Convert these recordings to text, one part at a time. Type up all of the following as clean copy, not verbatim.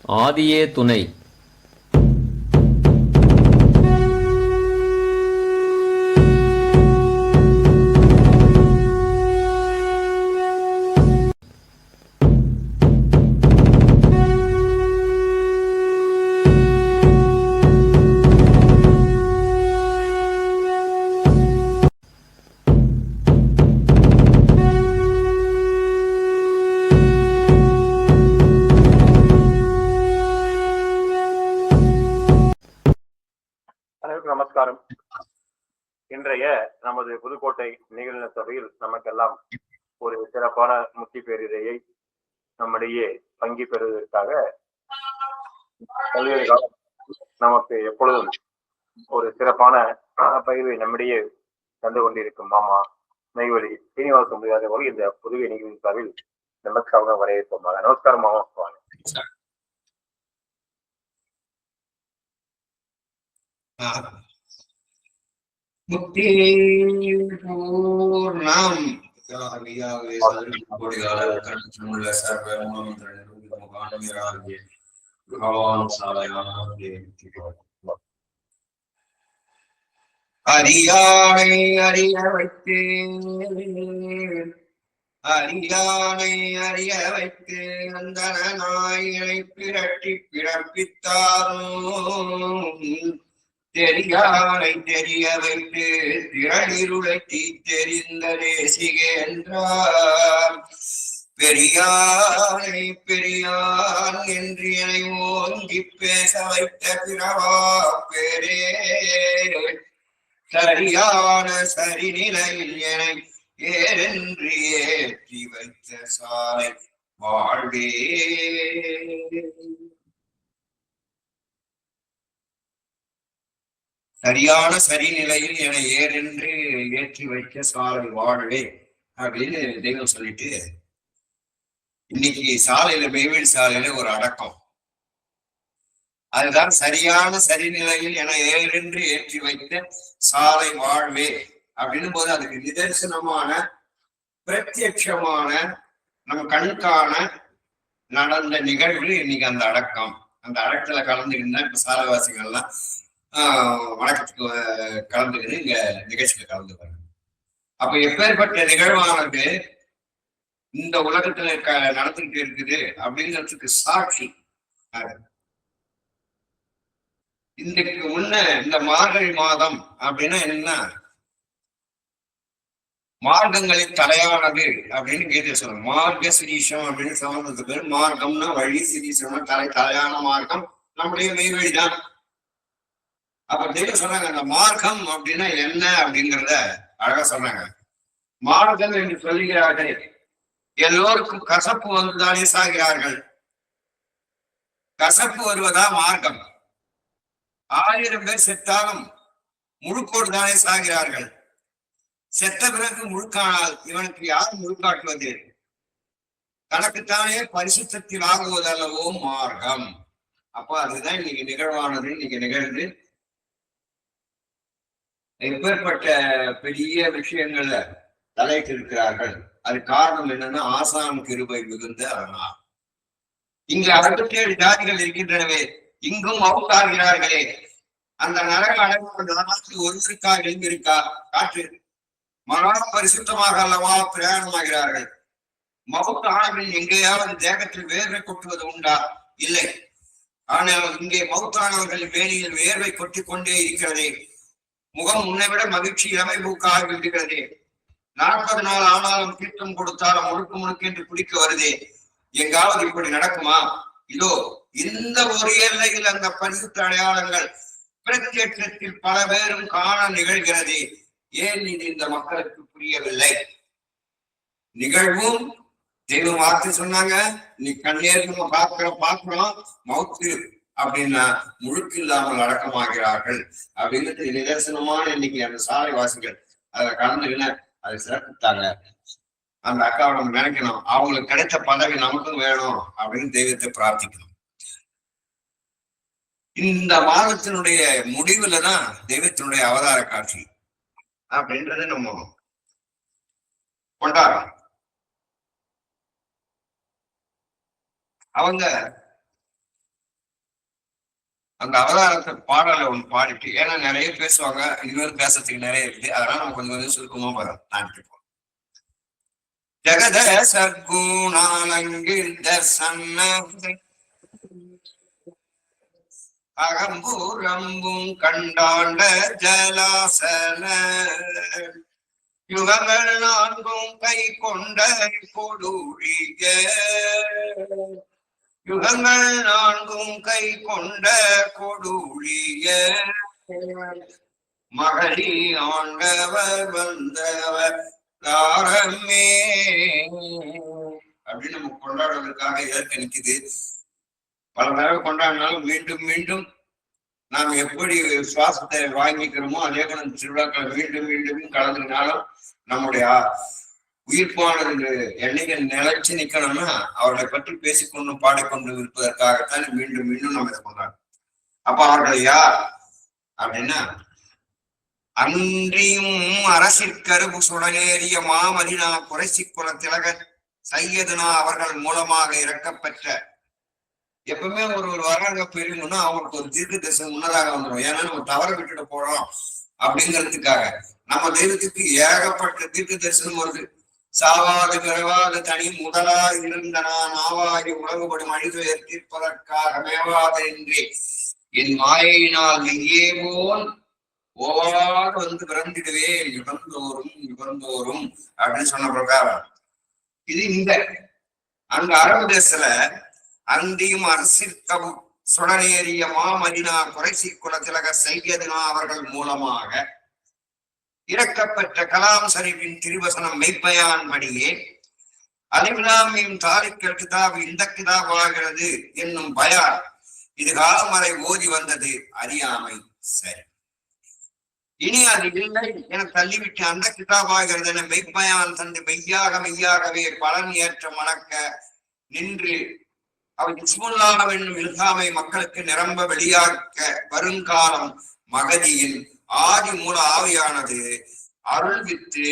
ஆதியே துணை. நமஸ்காரம். இன்றைய நமது புதுக்கோட்டை நிகழ்நில சபையில் நமக்கெல்லாம் ஒரு சிறப்பான முத்தி பேரிடையை நம்மிடையே பங்கி பெறுவதற்காக பல்வேறு காலம் நமக்கு எப்பொழுதும் ஒரு சிறப்பான பகிர்வை நம்மிடையே தந்து கொண்டிருக்கும் மாமா நெய்வழி சீனிவாச முடியாத போல இந்த புதுவை நிகழ்வின் சார்பில் நமஸ்காரம் வரவேற்போமாக. நமஸ்காரம் மாமா. முக்தி பூர்ணம் அறியானை அறிய வைத்து அறியானை அறிய வைத்து அந்த நாயினை பிரட்டி பிறப்பித்தாரும் தெரியானை தெரிய வைத்து திரளிருளை தெரிந்த தேசிக என்றார். பெரியானை பெரியான் என்று என்னை ஓங்கி பேச வைத்த பிறவா பேரே சரியான சரிநிலையில் என்னை ஏறென்று ஏற்றி வைத்த சாலை வாழ்வே. சரியான சரிநிலையில் என ஏறென்று ஏற்றி வைக்க சாலை வாழ்வே அப்படின்னு தெய்வம் சொல்லிட்டு இன்னைக்கு சாலையில மெய்வெளி சாலையில ஒரு அடக்கம். அதுதான் சரியான சரிநிலையில் என ஏறென்று ஏற்றி வைத்த சாலை வாழ்வே அப்படின்னும் போது அதுக்கு நிதர்சனமான பிரத்யட்சமான நம்ம கண்காண நடந்த நிகழ்வு இன்னைக்கு அந்த அடக்கம். அந்த அடக்கத்துல கலந்துக்கிட்டு இப்ப சாலைவாசிகள்லாம் வணக்கத்துக்கு கலந்துக்கிட்டு இங்க நிகழ்ச்சியில கலந்துக்கிறாங்க. அப்ப எப்பேற்பட்ட நிகழ்வானது இந்த உலகத்துல நடந்துகிட்டு இருக்குது அப்படிங்கிறதுக்கு சாட்சி. இன்றைக்கு முன்ன இந்த மார்கழி மாதம் அப்படின்னா என்னன்னா மார்க்கங்களின் தலையானது அப்படின்னு கேட்டு சொல்லுங்க. மார்க்க சிரீஷம் அப்படின்னு சம்பந்தத்துக்கு பேர் மார்க்கம்னா வழி, சிரீஷம்னா தலையான மார்க்கம் நம்முடைய மெய்வழிதான். அப்ப தெய்வம் சொன்னாங்க அந்த மார்க்கம் அப்படின்னா என்ன அப்படிங்கிறத அழகா சொன்னாங்க. மார்க்கம் என்று சொல்லுகிறார்கள் எல்லோருக்கும் கசப்பு வந்துதானே சாகிறார்கள். கசப்பு வருவதா மார்க்கம். 1000 பேர் செத்தாலும் முழுக்கோடு தானே சாகிறார்கள். செத்த பிறகு முழுக்கானால் இவனுக்கு யார் முழுக்காட்டுவது? தனக்குத்தானே பரிசுத்தத்தில் ஆகுவதல்லவோ மார்க்கம். அப்ப அதுதான் இன்னைக்கு நிகழ்வானது. இன்னைக்கு நிகழ்ந்து எப்பேற்பட்ட பெரிய விஷயங்கள்ல தலையிட்டு இருக்கிறார்கள். அது காரணம் என்னன்னா ஆசான் கிருபை மிகுந்த அரணா. இங்கு 67 ஜாதிகள் இருக்கின்றனவே இங்கும் அவுத்தாகிறார்களே. அந்த நரக அடைவு ஒருவருக்கா எழுந்திருக்கா காற்று மகா பரிசுத்தமாக அல்லவா பிரயாணமாகிறார்கள். மவுத் ஆனவர்கள் எங்கேயாவது தேகத்தில் வேர்வை கொட்டுவது உண்டா? இல்லை. ஆனால் இங்கே மவுத்தானவர்கள் வேலியில் வேர்வை கொட்டிக் கொண்டே இருக்கிறதே. முகம் முன்னை விட மகிழ்ச்சி இளமை மூக்காக விடுகிறதே. 40 நாள் ஆனாலும் தீர்த்தம் கொடுத்தாலும் முழுக்க முழுக்க என்று குடிக்க வருதே. எங்காவது இப்படி நடக்குமா? இதோ இந்த ஒரு எல்லையில் அந்த பரிசுத்த அடையாளங்கள் பிரத்யேகத்தில் பல பேரும் காண நிகழ்கிறது. ஏன் இது இந்த மக்களுக்கு புரியவில்லை? நிகழ்வும் தெய்வம் வார்த்தை சொன்னாங்க. நீ கண்ணேர் நம்ம பார்க்கிறோம் மவுத்து அப்படின்னா முழுக்கு இல்லாமல் அடக்கமாகிறார்கள் அப்படிங்கிறது நிதர்சனமான இன்னைக்கு அந்த சாலை வாசிகள் அதை கலந்துக்கின அதை சிறப்பித்தாங்க. அந்த அக்காவை நம்ம நினைக்கணும். அவங்களுக்கு கிடைத்த பதவி நமக்கும் வேணும் அப்படின்னு தெய்வத்தை பிரார்த்திக்கணும். இந்த மாதத்தினுடைய முடிவுலதான் தெய்வத்தினுடைய அவதார காட்சி அப்படின்றது நம்ம கொண்டாடுறோம். அவங்க அந்த அவதாரத்தை பாடலை ஒன்று பாடிட்டு, ஏன்னா நிறைய பேசுவாங்க, இதுவரை பேசுறதுக்கு நிறைய இருக்குது, அதனால நம்ம கொஞ்சம் கொஞ்சம் சுருக்கமா பாடிட்டு போறோம். ஜெகத சர்க்குணாலங்கிருந்த சன்ன அகம்பூரம்பும் கண்டாண்ட ஜலாசன யுகங்கள் நான்கும் கை கொண்ட கொடுழிய யுகங்கள் நான்கும் கை கொண்ட கொடுழிய மகளி ஆண்டவர் வந்தவர் தாரமே அப்படின்னு நம்ம கொண்டாடுவதற்காக இதற்கு நிற்குது. பல தடவை கொண்டாடினாலும் மீண்டும் மீண்டும் நாம் எப்படி சுவாசத்தை வாங்கிக்கிறோமோ அதே போல திருவிழாக்களை மீண்டும் மீண்டும் கலந்துனாலும் நம்முடைய உயிர்ப்பானது என்னைக்கு நிலைச்சு நிக்கணும்னா அவர்களை பற்றி பேசிக்கொண்டு பாடிக்கொண்டு இருப்பதற்காகத்தான் மீண்டும் மீண்டும் நம்ம இதை கொண்டாடும். அப்ப அவர்கள் யார் அப்படின்னா, அன்றியும் அரசிற்கருவு சுடனேறிய மாமதினா குறைசி குல திலக சையதுனா அவர்கள் மூலமாக இறக்கப்பெற்ற, எப்பவுமே ஒரு வராங்க பெரியணும்னா அவங்களுக்கு ஒரு தீர்க்க தரிசனம் முன்னதாக வந்துடும். ஏன்னா நம்ம தவற விட்டுட்டு போறோம் அப்படிங்கிறதுக்காக நம்ம தெய்வத்துக்கு ஏகப்பட்ட தீர்க்க தரிசனம் வருது. சாவாது பிறவாது தனி முதலா இருந்தனா நாவாகி உலகுபடும் அழிதுயர் தீர்ப்பதற்காக மேவாத என்றே என் மாயினால் நெய்யே போல் ஓவாக வந்து பிறந்திடுவேன் யுகந்தோறும் அப்படின்னு சொன்ன பிரகாரம் இது இந்த அங்க அரபு தேசத்துல அந்தியும் அரசிற்கவும் சுடனேறிய மாமதினா குறைசி குல திலக சையதுனா அவர்கள் மூலமாக இறக்கப்பெற்ற கலாம் ஷரீஃபின் திருவசனம் மெய்ப்பயான் படியே அலிப்லாமின் தாரிக்கல் கிதாப் இந்த கிதாப் ஆகிறது என்னும் பயான் இது காலம் வரை ஓதி வந்தது அறியாமை. சரி, இனி அது இல்லை என தள்ளிவிட்டு அந்த கிதாப் ஆகிறது என மெய்ப்பயான் தந்து மெய்யாகவே பலன் ஏற்ற மணக்க நின்று அவை இஸ்முல்லாஹ் என்னும் இல்ஹாமை மக்களுக்கு நிரம்ப வெளியாக்க வருங்காலம் மகதியில் ஆதி மூல ஆவியானது அருள் வித்து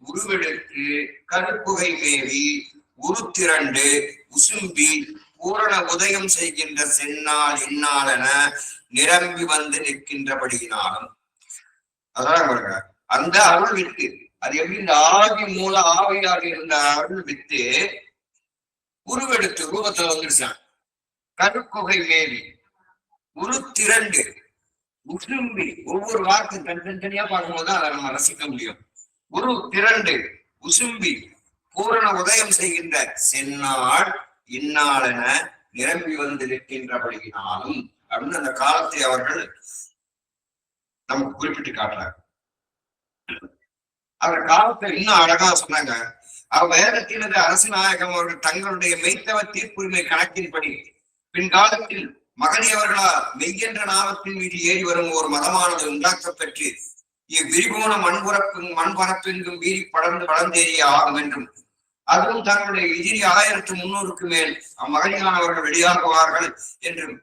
உருவெடுத்து கருப்புகை மேவி உருத்திரண்டு உசும்பி பூரண உதயம் செய்கின்ற செந்நாள் இந்நாளென நிரம்பி வந்து நிற்கின்றபடியினாலும் அதான் அந்த அருள் வித்து அது எப்படி இந்த ஆதி மூல ஆவியாக இருந்த அருள் வித்து உருவெடுத்து ரூபத்துல வந்துருச்சான். கருக்குகை மேவி உருத்திரண்டு உசும்பி, ஒவ்வொரு வார்த்தை தனித்தனியா பார்க்கும்போதுதான் அதை நம்ம ரசிக்க முடியும். உரு திரண்டு உசும்பி பூரண உதயம் செய்கின்ற செந்நாள் இந்நாளென நிரம்பி வந்து நிற்கின்றபடியினாலும் அப்படின்னு அந்த காலத்தை அவர்கள் நமக்கு குறிப்பிட்டு காட்டுறாங்க. அவர் காலத்தை இன்னும் அழகா சொன்னாங்க. வேதத்தினது அரசு நாயகம் அவர்கள் தங்களுடைய மெய்த்தவ தீர்ப்புரிமை கணக்கின்படி பின்காலத்தில் மகனியவர்களா மெய்யென்ற நாமத்தின் மீது ஏறி வரும் ஒரு மதமானது உண்டாக்கப்பெற்று இவ்விரிபோன மண்பரப்பெங்கும் வீறி படர்ந்து வளர்ந்தேறிய ஆகும் என்றும் அதுவும் தங்களுடைய எதிரி 1300க்கு மேல் அம்மகனியானவர்கள் வெளியாகுவார்கள் என்றும்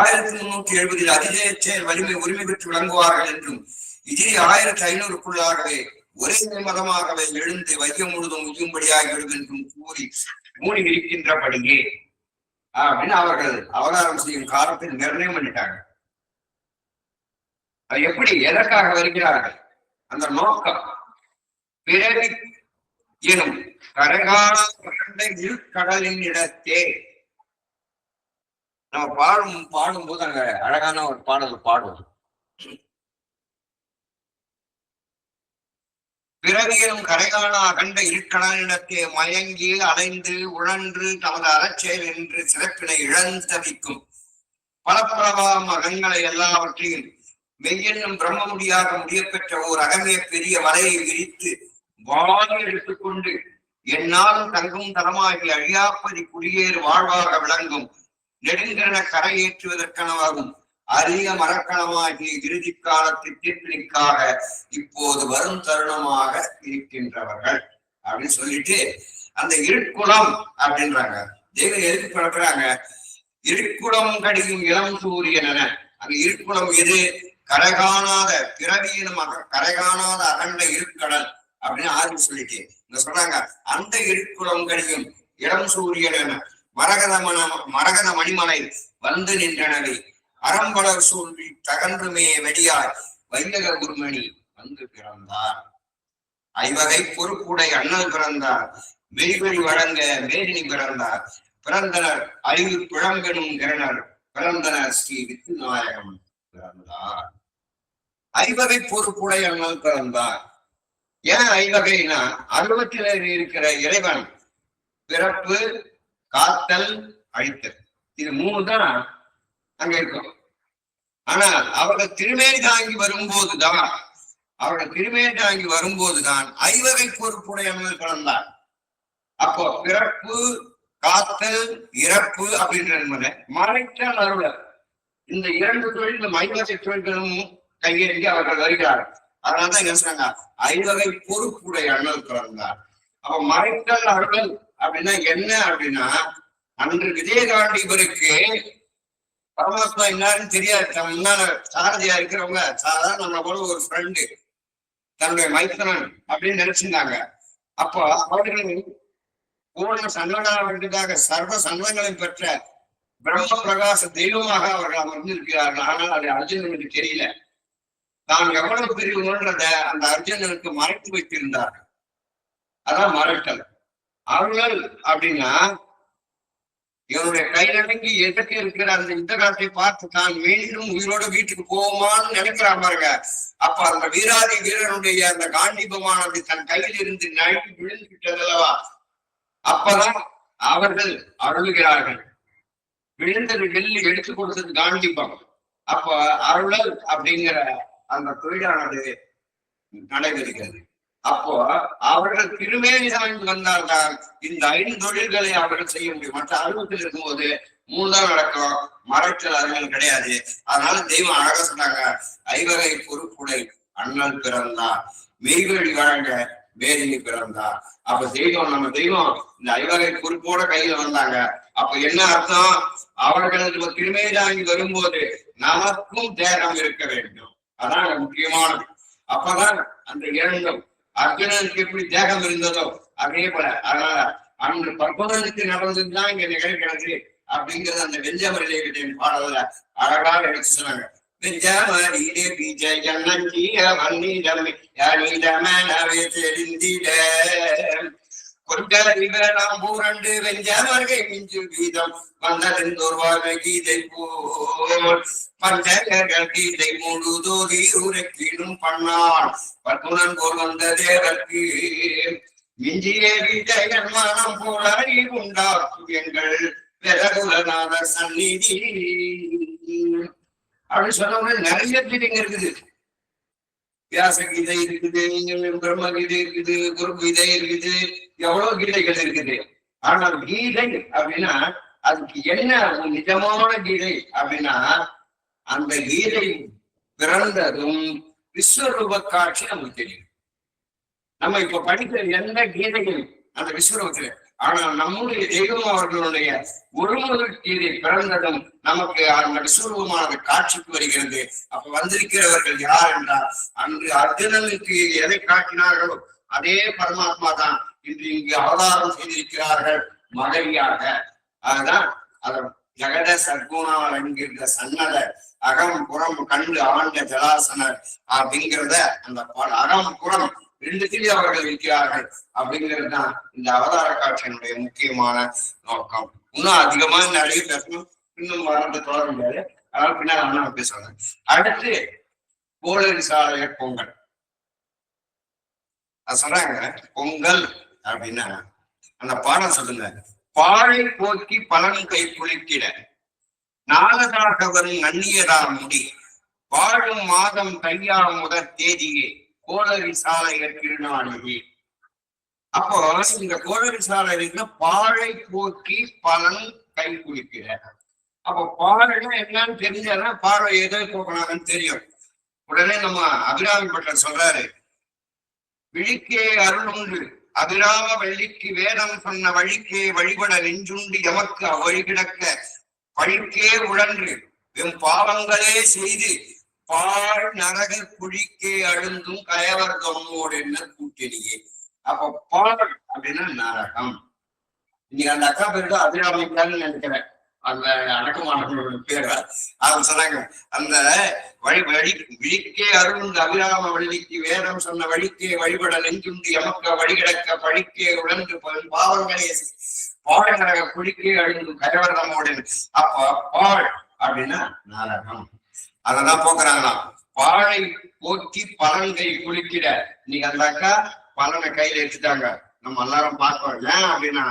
1370 அதிஜய வலிமை உரிமை பெற்று விளங்குவார்கள் என்றும் எதிரி 1500க்குள்ளாகவே ஒரே மதமாகவே எழுந்து வையம் முழுதும் உயும்படியாகிவிடும் என்றும் கூறி மூடி இருக்கின்றபடியே அப்படின்னு அவர்கள் அவதாரம் செய்யும் காலத்தை நிர்ணயம் பண்ணிட்டாங்க. அது எப்படி எதற்காக வருகிறார்கள்? அந்த நோக்கம் பிறவி எனும் கரைகால கடலின் இடத்தே நம்ம பாடும்போது அங்க அழகான ஒரு பாடல் பாடுவோம். பிறவியிலும் கரைகாண அகண்ட இருக்கடலிடத்தே மயங்கி அலைந்து உழன்று தமது அறச்செயல் என்று சிறப்பினை இழந்தவிக்கும் பலப்பலவா மகன்களை எல்லாவற்றையும் மெய்யென்னும் பிரம்ம முடியாக முடியப்பெற்ற ஓர் அகமே பெரிய வலையை விரித்து வாழி எடுத்துக்கொண்டு எந்நாளும் தங்கும் தரமாகி அழியாப்பதி குடியேறு வாழ்வாக விளங்கும் நெடுங்கிற கரையேற்றுவதற்கனவாகும் அரிய மரக்கணமாகிய இறுதி காலத்து தீர்ப்பிற்காக இப்போது வரும் தருணமாக இருக்கின்றவர்கள் அப்படின்னு சொல்லிட்டு அந்த இருட்குளம் அப்படின்றாங்க. தெய்வம் எதுக்கு பழக்கிறாங்க? இருட்குளம் கடியும் இளம் சூரியன் என. அந்த இருட்குளம் எது? கரைகாணாத பிறவியினும் கரைகாணாத அகண்ட இருக்கடல் அப்படின்னு ஆரம்பி சொல்லிட்டு இங்க சொல்றாங்க. அந்த இருட்குளம் கடியும் இளம் சூரியன் என மரகத மணிமலை வந்து நின்றனவே அறம்பலர் சொல்லி தகன்றுமே வெடியாய் வையக குருமணி வந்து பிறந்தார். ஐவகை பொறுப்புடை அண்ணல் பிறந்தார். மெய்வெளி வழங்க மேதினி பிறந்தார். பிறந்தனர் அறிவு பிழம்பெனும் கிரணர். பிறந்தனர் ஸ்ரீ வித்துநாயகம் பிறந்தார். ஐவகை பொறுப்புடை அண்ணல் பிறந்தார். ஏன் ஐவகைனா அருவத்தில இருக்கிற இறைவன் பிறப்பு, காத்தல், அழித்தல், இது 3 தான் அங்க இருக்கும். ஆனால் அவர்கள் திருமேனி தாங்கி வரும்போதுதான் ஐவகை பொறுப்புடையவர்கள் பிறந்தார். அப்போ பிறப்பு, காத்தல், இறப்பு அப்படின்ற மறைத்தல், அருளர், இந்த 2 தொழிலும் ஐவகை தொழில்களும் கையேறி அவர்கள் வருகிறார்கள். அதனாலதான் என்ன சொன்னாங்க, ஐவகை பொறுப்புடைய அண்ணல் பிறந்தார். அப்ப மறைத்தல், அருளல் அப்படின்னா என்ன அப்படின்னா, அன்று விஜயகாண்டீபருக்கு பரமாத்மா என்னாருன்னு தெரியாது. முன்னால சாரதியா இருக்கிறவங்க சாதாரண நம்ம போல ஒரு ஃப்ரெண்டு, தன்னுடைய மைத்தனன் அப்படின்னு நினைச்சிருந்தாங்க. அப்போ அவர்கள் பூர்ண சன்மனாவதற்காக சர்வ சன்மங்களையும் பெற்ற பிரம்ம பிரகாச தெய்வமாக அவர்கள் அமர்ந்திருக்கிறார்கள். ஆனால் அது அர்ஜுனனுக்கு தெரியல. தான் எவ்வளவு பெரியவன்றத அந்த அர்ஜுனனுக்கு மறைத்து வைத்திருந்தார்கள். அதான் மறைத்தல். அருளல் அப்படின்னா இவனுடைய கை நடுங்கி எதற்கு இருக்கிற அந்த யுத்த காலத்தை பார்த்து தான் மீண்டும் உயிரோட வீட்டுக்கு போவோமான்னு நினைக்கிறான் பாருங்க. அப்ப அந்த வீராதி வீரனுடைய அந்த காண்டீபமானது தன் கையில் இருந்து நழுவி விழுந்து விட்டதல்லவா, அப்பதான் அவர்கள் அருளுகிறார்கள். விழுந்தது வெள்ளி எடுத்து கொடுத்தது காண்டீபம். அப்ப அருளல் அப்படிங்கிற அந்த தொழிலானது நடைபெறுகிறது. அப்போ அவர்கள் திருமேனி சாய்ந்து வந்தால்தான் இந்த 5 தொழில்களை அவர்கள் செய்ய முடியும். மற்ற அருவத்தில் இருக்கும்போது 3 தான் நடக்கும், மறைச்சல் அறிஞர் கிடையாது. அதனால தெய்வம் அழகா சொன்னாங்க, ஐவகை பொறுப்புடை அண்ணல் பிறந்தார். மெய்வழி வழங்க மேதினி பிறந்தார். அப்ப தெய்வம், நம்ம தெய்வம் இந்த ஐவகை பொறுப்போட கையில வந்தாங்க. அப்ப என்ன அர்த்தம், அவர்களுக்கு திருமேனி தாங்கி வரும்போது நமக்கும் தேகம் இருக்க வேண்டும். அதான் முக்கியமானது. அப்பதான் அந்த 2 அர்ஜுனனுக்கு எப்படி தேகம் இருந்ததோ அதே போல, அதனால அன்று பற்பதனுக்கு நடந்ததுதான் இங்க நிகழ்கிறது அப்படிங்கிறது அந்த வெஞ்சமரிலே பாடல அழகாக எடுத்து சொன்னாங்க. வெஞ்சமரிலே விஜய நஞ்சிய மன்னிடமே யானிடமே தெரிந்திட நாம் பூரண்டு வெஞ்சமர்கை மிஞ்சு வீதம் வந்ததெந்தோர்வாக கீதை போல் பஞ்சகர்கள் கீதை முழுதோதி உரைக்கீடும் பண்ணான் பத்துணன் போல் வந்த தேவர்க்கு மிஞ்சிய விஜயன் மனம் போல உண்டாக்கும் எங்கள் விரகுலநாத சந்நிதி அப்படின்னு சொன்ன நிறைய கீதைங்க இருக்குது. வியாச கீதை இருக்குது, பிரம்ம கீதை இருக்குது, குரு கீதை இருக்குது, எவ்வளவு கீதைகள் இருக்குது. ஆனால் கீதை அப்படின்னா அதுக்கு என்ன நிஜமான கீதை அப்படின்னா, அந்த கீதை பிறந்ததும் விஸ்வரூப காட்சி நமக்கு தெரியும். நம்ம இப்ப படிக்கிற எந்த கீதைகள் அந்த விஸ்வரூபத்துல, ஆனால் நம்முடைய தெய்வம் அவர்களுடைய ஒருமுதல் கீதை பிறந்ததும் நமக்கு அந்த விஸ்வரூபமானது காட்சிக்கு வருகிறது. அப்ப வந்திருக்கிறவர்கள் யார் என்றால், அன்று அர்ஜுனனுக்கு எதை காட்டினார்களோ அதே பரமாத்மா தான் இன்று இங்கு அவதாரம் செய்திருக்கிறார்கள் மனைவியாக. அதுதான் அத ஜெகத சத்குணால் என்கிற சன்னத அகம் புறம் கண்டு ஆண்ட ஜலாசனர் அப்படிங்கிறத அந்த அகம் புறம் 2 அவர்கள் இருக்கிறார்கள் அப்படிங்கிறது தான் இந்த அவதார காட்சியினுடைய முக்கியமான நோக்கம். இன்னும் அதிகமா நிறைய பேசணும், இன்னும் வரது தொடர முடியாது. அதனால பின்னால் அண்ணா பேசுவாங்க. அடுத்து கோளரி சாலைய பொங்கல். அது சொல்றாங்க, பொங்கல் அப்படின்னா அந்த பாடம் சொல்லுங்க. பாழை போக்கி பலன் கை குளிக்கிட நாளதாக வரும் நன்னியதா முடி வாழும் மாதம் கையா முதற் தேதியே கோளரி சாலைய திருநாளியே. அப்போ இந்த கோளரி சாலையில பாழை போக்கி பலன் கை குளிக்கிற. அப்போ பாழைன்னா என்னன்னு தெரிஞ்சா பார்வை எதை போக்கணும்னு தெரியும். உடனே நம்ம அபிராமி பட்டர் சொல்றாரு, விழிக்கே அருளுண்டு அபிராம வள்ளிக்கு வேதம் சொன்ன வழிக்கே வழிபட நெஞ்சுண்டு எமக்கு அவ்வழி கிடக்க பழிக்கே உழன்று எம் பாவங்களே செய்து பாழ் நரக குழிக்கே அழுந்தும் கயவர் தொம்மோடு என்ன கூட்டணியே. அப்ப பாழ் அப்படின்னா நரகம். இன்னைக்கு அந்த அக்கா பேருட அபிராமிக்கான்னு நினைக்கிறேன். அந்த அடக்கமானவங்களோட பேரா அவங்க சொன்னாங்க. அந்த விழிக்கே அருள் அபிராம வள்ளிக்கு வேதம் சொன்ன வழிக்கே வழிபட நெஞ்சுண்டு எமக்க வழிகிடக்க பழிக்கே உழந்து பாவங்களே பாடங்கரக குழிக்கே அழிந்து கரவரமோடு. அப்ப பால் அப்படின்னா நாடகம், அதெல்லாம் போக்குறாங்களாம். பாழை போக்கி பலன்கை குளிக்கிட. இன்னைக்கு அந்த அக்கா பலனை கையில எடுத்துட்டாங்க, நம்ம எல்லாரும் பார்ப்போம். ஏன் அப்படின்னா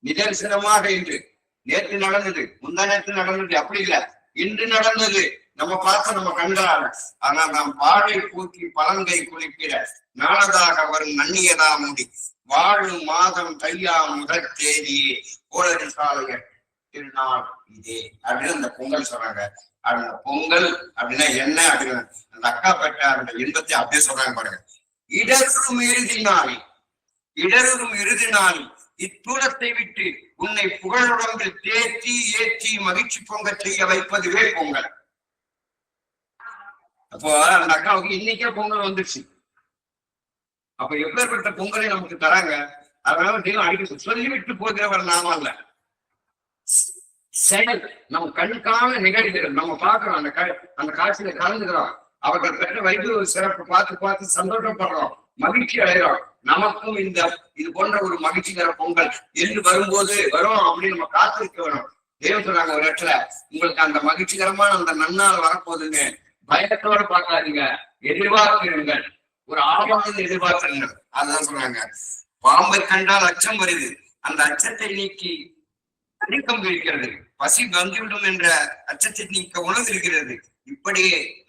நிதர்சனமாக இன்று நேற்று நடந்தது, முந்தா நேற்று நடந்தது அப்படி இல்ல, இன்று நடந்தது நம்ம பார்த்து நம்ம கண்டால. ஆனா நாம் பாழை போக்கி பலன்கை குளிக்கிற நாளதாக வரும் நன்னியதா முடி வாழும் மாதம் தையா முதல் தேதியே கோளரி சாலைய திருநாள் இதே அப்படின்னு அந்த பொங்கல் சொல்றாங்க. அந்த பொங்கல் அப்படின்னா என்ன அப்படின்னு அந்த அக்கா பெற்ற அந்த இன்பத்தை அப்படியே சொல்றாங்க பாருங்க. இடரும் இறுதி நாள், இடரும் இறுதி நாள் இத்தூரத்தை விட்டு உன்னை புகழுடம்பில் தேற்றி ஏற்றி மகிழ்ச்சி பொங்க செய்ய வைப்பதுவே பொங்கல். அப்போ அந்த அக்காவுக்கு இன்னைக்கே பொங்கல் வந்துருச்சு. அப்ப எப்பேற்பட்ட பொங்கலை நமக்கு தராங்க. அதனால தெய்வம் அடிக்க சொல்லிவிட்டு போகிறவர் நாம அல்ல, செயல் நம்ம கண்காண நிகழ்கிறது. நம்ம பார்க்கிறோம், அந்த காட்சியில கலந்துக்கிறோம், அவர்கள் பெற்ற வைத்திய ஒரு சிறப்பு பார்த்து சந்தோஷப்படுறோம், மகிழ்ச்சி அடைகிறோம். நமக்கும் இந்த இது போன்ற ஒரு மகிழ்ச்சிகர பொங்கல் என்று வரும்போது வரும் அப்படின்னு நம்ம காத்திருக்க வேணும். தெய்வம் சொல்றாங்க ஒரு இடத்துல, உங்களுக்கு அந்த மகிழ்ச்சிகரமான அந்த நன்னாள் வரப்போகுதுங்க, பயத்தோட பார்க்காதீங்க, எதிர்பார்க்கிறீர்கள், ஒரு ஆபத்து எதிர்பார்க்கிறீர்கள். அதுதான் சொல்றாங்க. பாம்பை கண்டால் அச்சம் வருது, அந்த அச்சத்தை நீக்கி அடிக்கம் இருக்கிறது, பசி வந்துவிடும் என்ற அச்சத்தை நீக்க உணவு இருக்கிறது. இப்படி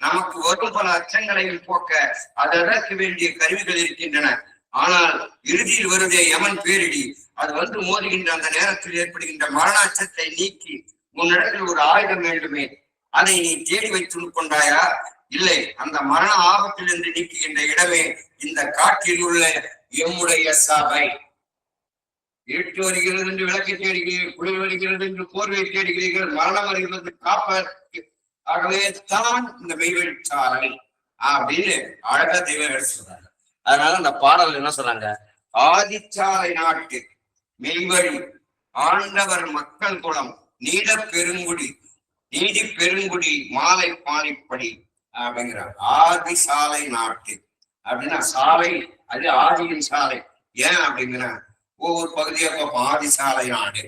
நமக்கு வரும் பல அச்சங்களையும் போக்க அதற்கு வேண்டிய கருவிகள் இருக்கின்றன. ஆனால் இறுதியில் வருதே யமன் பேரிடி, அது வந்து மோதுகின்ற அந்த நேரத்தில் ஏற்படுகின்ற மரண அச்சத்தை நீக்கி உன்னிடத்தில் ஒரு ஆயுதம் வேண்டுமே, அதை நீ தேடி வைத்துக் கொண்டாயா? இல்லை, அந்த மரண ஆபத்திலிருந்து நீக்குகின்ற இடமே இந்த காட்டில் உள்ள எம்முடைய சபை. இருட்டு வருகிறது என்று விளக்கை தேடுகிறீர்கள், குளிர் வருகிறது என்று போர்வை தேடுகிறீர்கள், மரணம் வருகிறது காப்பதற்கு. ஆகவே தான் இந்த மெய்வெளிச்சாலை அப்படின்னு அழகா தெய்வம் சொல்றாங்க. அதனால அந்த பாடல் என்ன சொல்றாங்க? ஆதிச்சாலை நாட்டு மெய்வழி ஆண்டவர் மக்கள் குலம் நீட பெருங்குடி நீதி பெருங்குடி மாலை பாணிப்படி அப்படிங்கிறார். ஆதி சாலை நாட்டு அப்படின்னா சாலை அது ஆதியின் சாலை. ஏன் அப்படிங்கிற ஒவ்வொரு பகுதியா பார்ப்போம். ஆதி சாலை நாடு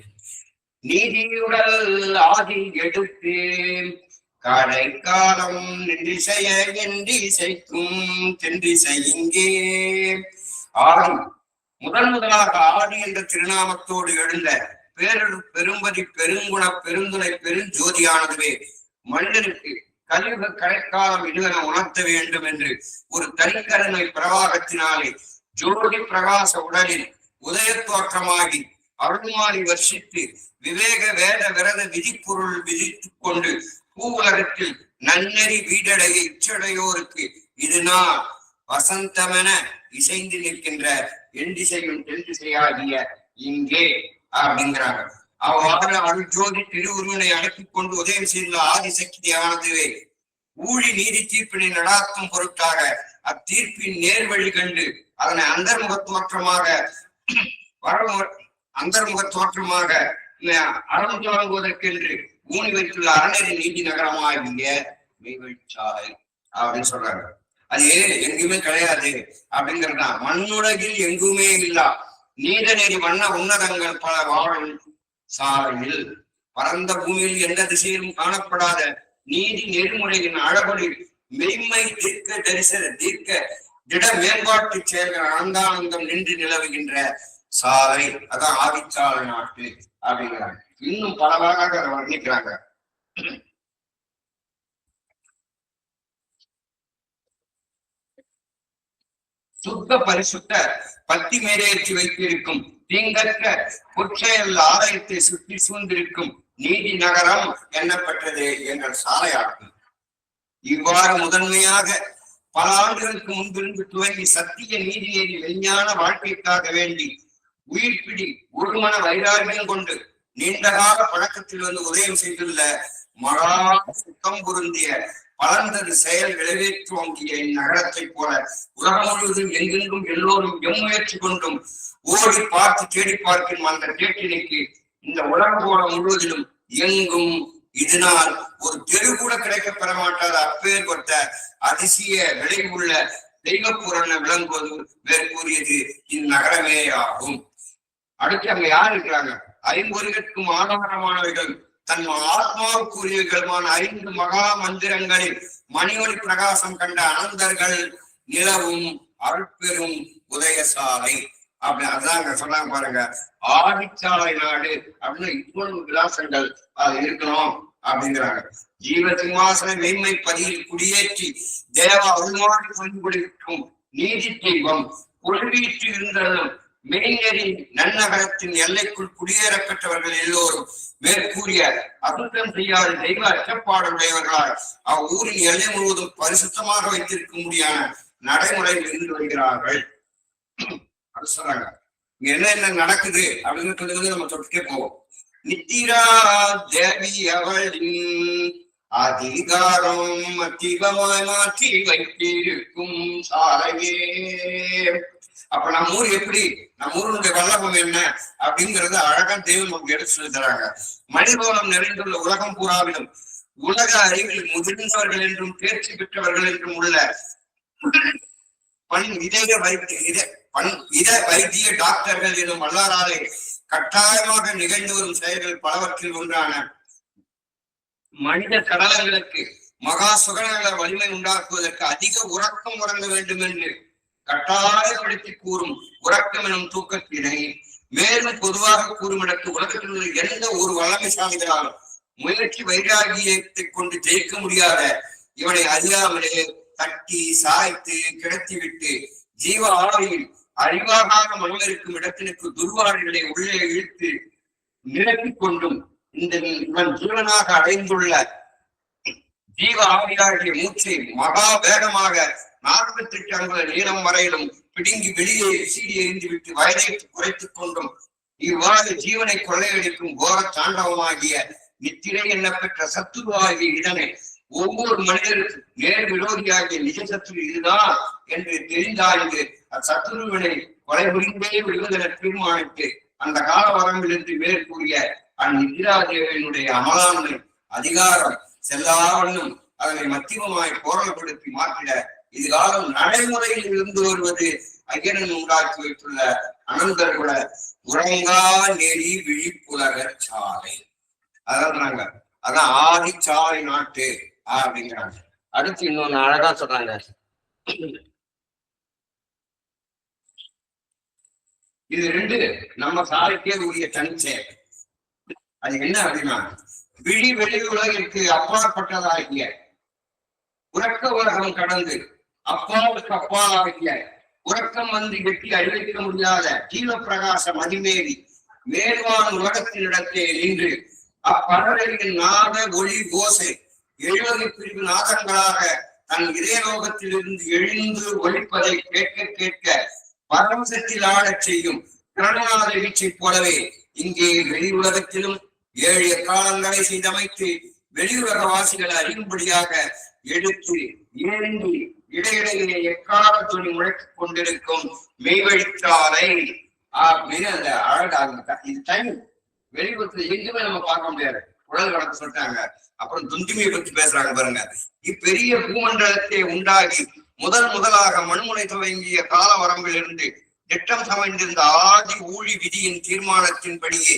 நீதியுடல் ஆதி எடுத்து கடை காலம் நின்றிசைய என்றிசைக்கும் தென்றிசை இங்கே. ஆதி முதலாக ஆதி என்ற திருநாமத்தோடு எழுந்த பெரும்பதி பெருங்குண பெருந்துணை பெருஞ்சோதியானதுவே மனிதனுக்கு கலியுக கடைக்காலம் இதுவென உணர்த்த வேண்டும் என்று ஒரு தனிக்கருணை பிரவாகத்தினாலே ஜோதி பிரகாச உடலில் உதய தோற்றமாகி அருள்மாறி வர்ஷித்து விவேக வேத விரத விதிப்பொருள் விதித்துக் கொண்டு பூவுலகத்தில் நன்னெறி வீடடைய இச்சடையோருக்கு இதுநாள் வசந்தமென இசைந்து நிற்கின்ற எண்டிசையும் தென்திசையாகிய இங்கே அப்படிங்கிறாங்க. அவ்வாறு அருள் ஜோதி திருவுருவனை அடக்கிக் கொண்டு உதவி செய்துள்ள ஆதிசக்தியானதுவே ஊழி நீதி தீர்ப்பினை நடாத்தும் பொருட்டாக அத்தீர்ப்பின் நேர்வழி கண்டு அதனை அந்தர்முக தோற்றமாக அறம் தொடங்குவதற்கென்று ஊனி வைத்துள்ள அறநெறி நீதி நகரமாகிய மெய்வெளிச்சாலை அப்படின்னு சொல்றாங்க. அது எங்குமே கிடையாது அப்படிங்கிறதுதான். மண்ணுலகில் எங்குமே இல்லா நீதநெறி வண்ண உன்னதங்கள் பல வாழும் சாலையில் பரந்த பூமியில் எந்த திசையிலும் காணப்படாத நீதி நெறிமுறையின் அழகொலி மெய்மை தீர்க்க திட மேம்பாட்டு செயல்கள் ஆனந்தானந்தம் நின்று நிலவுகின்ற சாலை. அதான் ஆதிச்சாலை நாட்டு அப்படிங்கிறாங்க. இன்னும் பலவாக அதை வர்ணிக்கிறாங்க. சுத்த பரிசுத்த பத்தி மேலேற்றி வைத்திருக்கும் தீங்கற்ற பொற்செயல் ஆலயத்தை சுற்றி சூழ்ந்திருக்கும் நீதி நகரம் எண்ணப்பட்டது எங்கள் சாலையாகும். இவ்வாறு முதன்மையாக பல ஆண்டுகளுக்கு முன்பிருந்து துவங்கி சத்திய நீதிநெறி விஞ்ஞான வாழ்க்கைக்காக வேண்டி உயிர்ப்பிடி ஒருமன வைராகியம் கொண்டு நீண்டகால பழக்கத்தில் வந்து உதயம் செய்துள்ள மகா சுத்தம் பொருந்திய பலர்ந்தது செயல் விளைவேற்றுவங்கிய இந்நகரத்தை போல உலகம் முழுவதும் எங்கெங்கும் எல்லோரும் எம்முயற்சி கொண்டும் ஓடி பார்த்து தேடி பார்க்கும் அந்த கேட்டினைக்கு இந்த உலக போல முழுவதிலும் எங்கும் இதனால் ஒரு தெரு கூட கிடைக்க பெற மாட்டாத அப்பேற்பட்ட அதிசய விலை உள்ள தெய்வப்புறன விளங்குவது மேற்கூறியது இந்நகரமே ஆகும். அடுத்து அங்க யார் இருக்கிறாங்க? ஐம்பொறிகளுக்கும் ஆதாரமானவைகள் தன் ஆத்மாவுக்குரியவர்களுமான 5 மகா மந்திரங்களில் மணிமொழி பிரகாசம் கண்ட அனந்தர்கள் நிலவும் அருட்பெரும் உதயசாலை அப்படி அதாங்க சொன்னாங்க பாருங்க. ஆதிச்சாலை நாடு அப்படின்னு இவ்வளவு விலாசங்கள் அது இருக்கணும் அப்படிங்கிறாங்க. ஜீவ சிம்மாசன மெய்மை பதியில் குடியேற்றி தேவ அருள்மாடி கொண்டிருக்கும் நீதி தெய்வம் கொள்வீட்டு இருந்ததும் மெய்நெறி நன்னகரத்தின் எல்லைக்குள் குடியேற பெற்றவர்கள் எல்லோரும் மேற்கூறிய அசுத்தம் செய்யாத தெய்வ அச்சப்பாடுடையவர்களால் அவ்வூரின் எல்லை முழுவதும் பரிசுத்தமாக வைத்திருக்க முடியாத நடைமுறையில் இருந்து வருகிறார்கள். அது சொல்றாங்க. இங்க என்ன நடக்குது அப்படின்னு நம்ம தொட்டுக்கே போவோம். நித்திரா தேவி அவளின் அதிகாரம் அதிகமாய் மாற்றி வைத்திருக்கும் சாலையே. அப்ப நம்ம ஊர் எப்படி, நம்ம ஊருடைய வல்லபம் என்ன அப்படிங்கறது அழகா தெய்வம் நமக்கு எடுத்து சொல்லி தராங்க. மனிதபலம் நிறைந்துள்ள உலகம் பூராவிலும் உலக அறிவில் முதிர்ந்தவர்கள் என்றும் தேர்ச்சி பெற்றவர்கள் என்றும் உள்ள இத வைத்திய டாக்டர்கள் எனும் வல்லாராலே கட்டாயமாக நிகழ்ந்து வரும் செயல்கள் பலவற்றில் ஒன்றான மனித சடலங்களுக்கு மகா சுகநல வலிமை உண்டாக்குவதற்கு அதிக உறக்கம் உறங்க வேண்டும் என்று கட்டாயப்படுத்தி கூறும் உறக்கம் எனும் தூக்கத்தினை மேலும் பொதுவாக கூறுமிடத்து உலகத்தில் உள்ள எந்த ஒரு வல்லமைசாலிகளாலும் முயற்சி வைராகியத்தை கொண்டு ஜெயிக்க முடியாத இவனை அறியாமலே தட்டி சாய்த்து கிடத்திவிட்டு ஜீவ ஆலையில் அறிவாகாத மனம் இருக்கும் இடத்திற்கு துர்வாரிகளை உள்ளே இழுத்து நிரப்பிக் கொண்டும் இந்த இவன் ஜீவனாக அடைந்துள்ள ஜீவ ஆவியாகிய மூச்சை மகா வேகமாக 48 அங்குல நீளம் வரையிலும் பிடுங்கி வெளியே சீடி எறிந்து விட்டு வயதை குறைத்துக் கொண்டும் இவ்வாறு ஜீவனை கொள்ளையடிக்கும் கோர தாண்டவமாகிய நித்திரை என்ன பெற்ற சத்துருவாகிய இதனை ஒவ்வொரு மனிதருக்கும் நேர் விரோதியாகிய நிஜ சத்துரு இதுதான் என்று தெரிந்தாய்ந்து அச்சத்துருவினை கொலை புரிந்தே விடுவதென தீர்மானித்து அந்த கால வரம்பிலிருந்து மேற்கூறிய அந்நிதிராதேவியினுடைய அமலாண்மை அதிகாரம் செல்லாவண்ணும் அதனை மத்தியமாய் போரல்படுத்தி மாற்றிட இதுகாலம் நடைமுறையில் இருந்து வருவது ஐயனன் உண்டாக்கி வைத்துள்ள அனந்தர்குல உறங்கா நெறி விழிப்புலக சாலை. அதான் அதான் ஆதிச்சாலை நாட்டு அப்படிங்கிறாங்க. அடுத்து இன்னொன்னு அழகா சொல்றாங்க. இது 2 நம்ம சாலைக்கே உரிய தனிச்செயல். அது என்ன அப்படின்னா விழி வெளி உலகிற்கு அப்பாற்பட்டதாகிய உறக்க உலகம் கடந்து அப்பாவுக்கு அப்பாலாகிய உறக்கம் வந்து வெட்டி அறிவிக்க முடியாத ஜீவ பிரகாச மதிமேறி மேல்வான உலகத்தினிடத்தே நின்று அப்பறவையின் நாத ஒளி ஓசை 70 பிரிவு நாதங்களாக தன் இதயலோகத்திலிருந்து எழுந்து ஒழிப்பதை கேட்க கேட்க பரவசத்தில் ஆடச் செய்யும் திறனாத வீச்சை போலவே இங்கே வெளி உலகத்திலும் 7 காலங்களை செய்தமைத்து வெளியுலக வாசிகளை அறியும்படியாக எடுத்து ஏந்தி இடையிடையே எக்கால துணி முழக்கிக் கொண்டிருக்கும் மெய்வழிச்சாலை அப்படின்னு அந்த அழகாக இது டைம் வெளியுலகத்துல எங்குமே நம்ம பார்க்க முடியாது. உடல் கணக்கு சொல்லிட்டாங்க. அப்புறம் துந்துமியை பத்தி பேசுறாங்க பாருங்க. இப்பெரிய பூமண்டலத்தை உண்டாகி முதலாக மண்முனை துவங்கிய கால வரம்பிலிருந்து திட்டம் சமைந்திருந்த ஆதி ஊழி விதியின் தீர்மானத்தின்படியே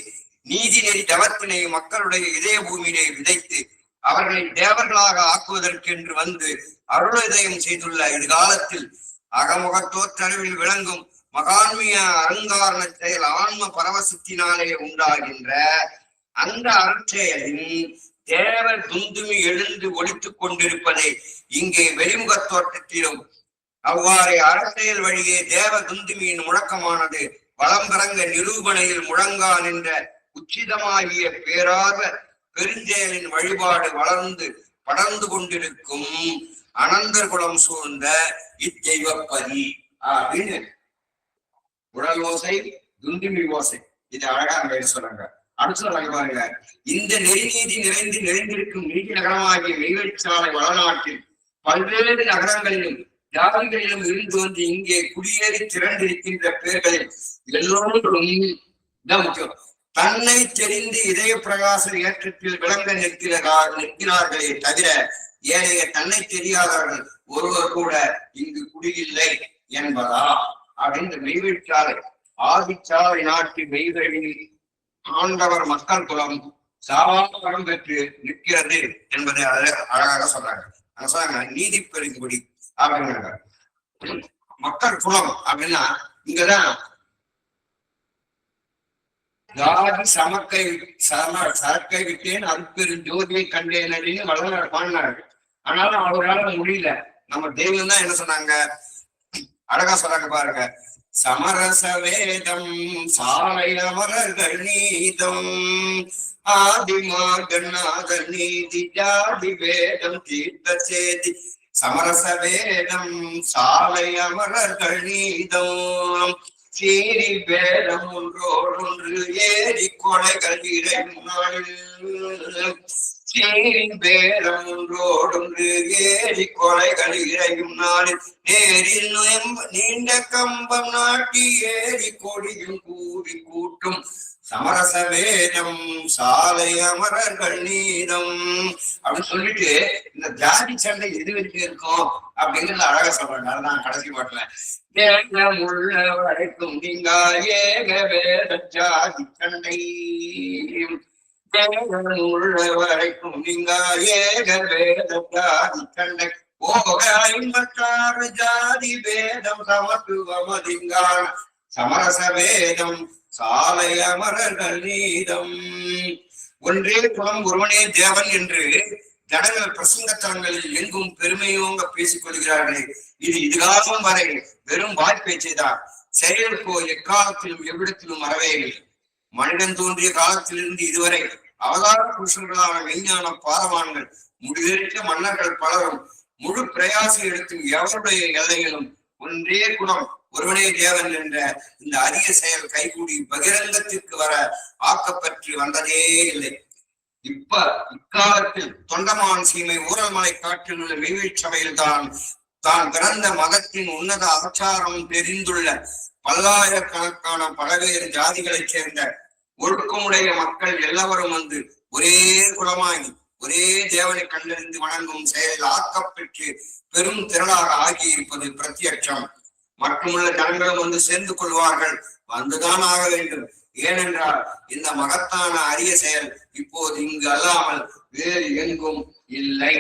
நீதி நெறி தவத்தினை மக்களுடைய இதய பூமியிலே விதைத்து அவர்களை தேவர்களாக ஆக்குவதற்கென்று வந்து அருளோதயம் செய்துள்ள இக்காலத்தில் அகமுகத்தோற்றளவில் விளங்கும் மகான்மிய அலங்காரண செயல் ஆன்ம பரவசத்தினாலே உண்டாகின்ற அந்த அருட்செயலின் தேவ துந்துமி எழுந்து ஒழித்துக் கொண்டிருப்பதை இங்கே வெளிமுக தோட்டத்திலும் அவ்வாறே அறச்செயல் வழியே தேவ துந்துமியின் முழக்கமானது வளம்பரங்க நிரூபணையில் முழங்கா நின்ற உச்சிதமாகிய பேரார்வ பெருஞ்செயலின் வழிபாடு வளர்ந்து படர்ந்து கொண்டிருக்கும் அனந்தர் குலம் சூழ்ந்த இத்தெய்வப்பதி அப்படின்னு உடல் ஓசை துந்துமி ஓசை இது அழகாக சொல்றாங்க. அடுத்த பாருங்க. இந்த நெறிநீதி நிறைந்திருக்கும் நீதி நகரமாகிய மெய்வழிச்சாலை வளநாட்டில் பல்வேறு நகரங்களிலும் ஜாதிகளிலும் இருந்து வந்து இங்கே குடியேறி திரண்டிருக்கின்ற பேர்களில் எல்லோரும் முக்கியம் தன்னை தெரிந்து இதய பிரகாச ஏற்றத்தில் விளங்க நிற்கிறார்களே தவிர ஏனைய தன்னை தெரியாதவர்கள் ஒருவர் கூட இங்கு குடியில்லை என்பதா அப்படின்னு மெய்வெட்டாரை ஆதிச்சாலை நாட்டு மெய்வெளியில் ஆண்டவர் மக்கள் குலம் சாவாரம் பெற்று நிற்கிறது என்பதை அழகாக சொல்றாங்க. நீதி பெருங்குடி அப்படிங்கிறாங்க. மக்கள் குலம் அப்படின்னா இங்கதான் ஜாதி சரக்கை விட்டேன் அருப்பெரும் ஜோதியை கண்டேன் அப்படின்னு வளர்ந்தார் பாடினார்கள். ஆனாலும் அவரால் முடியல. நம்ம தெய்வம் தான் என்ன சொன்னாங்க, அழகா சொல்றாங்க பாருங்க. சமரச வேதம் சாலை அமரர்கள் நீதம் ஆதிமார்கநாதன் நீதி ஜாதி வேதம் தீர்த்த சேதி. சமரச வேதம் சாலை அமரர்கள் நீதம் சீரி வேதம் ஒன்றோடொன்று ஏறி கொலைகள் இறையும் சீரி வேதம் ஒன்றோடொன்று ஏறி கொலைகள் இறையும் நாளில் நேரில் நீண்ட கம்பம் நாட்டி ஏறி கொடியும் கூடி கூட்டும் சமரச வேதம் சாலை அமரர்கள் நீதம் அப்படின்னு சொல்லிட்டு இந்த ஜாதி சண்டை எது வரைக்கும் இருக்கும் அப்படிங்கிறது அழகா சொல்றாங்க. அதுதான் கடைசி பாட்டுல உள்ள வரைக்கும் நீங்க ஏக வேத ஜாதி சண்டை உள்ள வரைக்கும் நீங்க ஏக வேத ஜாதி சண்டை போக 56 ஜாதி வேதம் சமத்துவமதிங்கான சமரச வேதம் சாலை அமரர்கள் நீதம். ஒன்றே குலம் ஒருவனே தேவன் என்று ஜனங்கள் பிரசங்கத்தலங்களில் எங்கும் பெருமையோங்க பேசிக் கொள்கிறார்களே, இது இதுகாலம் வரை வெறும் வாய்ப்பேச்சைதான். செயலுக்கோ எக்காலத்திலும் எவ்விடத்திலும் வரவே இல்லை. மனிதன் தோன்றிய காலத்திலிருந்து இதுவரை அவதார புருஷர்களான விஞ்ஞான பாரவான்கள் முடிவெடுத்த மன்னர்கள் பலரும் முழு பிரயாசம் எடுத்தும் எவருடைய எல்லையிலும் ஒன்றே குலம் ஒருவனே தேவன் என்ற இந்த அரிய செயல் கைகூடி பகிரங்கத்திற்கு வர ஆக்கப்பற்றி வந்ததே இல்லை. இக்காலத்தில் தொண்டமான் சீமை ஊரல்மலை காட்டில் உள்ள மெய்வீழ் சபையில் தான் பிறந்த மதத்தின் உன்னத ஆச்சாரம் தெரிந்துள்ள பல்லாயிரக்கணக்கான பல்வேறு ஜாதிகளைச் சேர்ந்த ஒழுக்கமுடைய மக்கள் எல்லாரும் வந்து ஒரே குலமாகி ஒரே தேவனை கண்டறிந்து வணங்கும் செயலில் ஆக்கப்பெற்று பெரும் திரளாக ஆகியிருப்பது பிரத்யட்சம். மற்றுமுள்ள ஜனங்களும் வந்து சேர்ந்து கொள்வார்கள், வந்துதான் ஆக வேண்டும். ஏனென்றால் இந்த மகத்தான அரிய செயல் இப்போது இங்கு அல்லாமல் வேறு எங்கும் இல்லை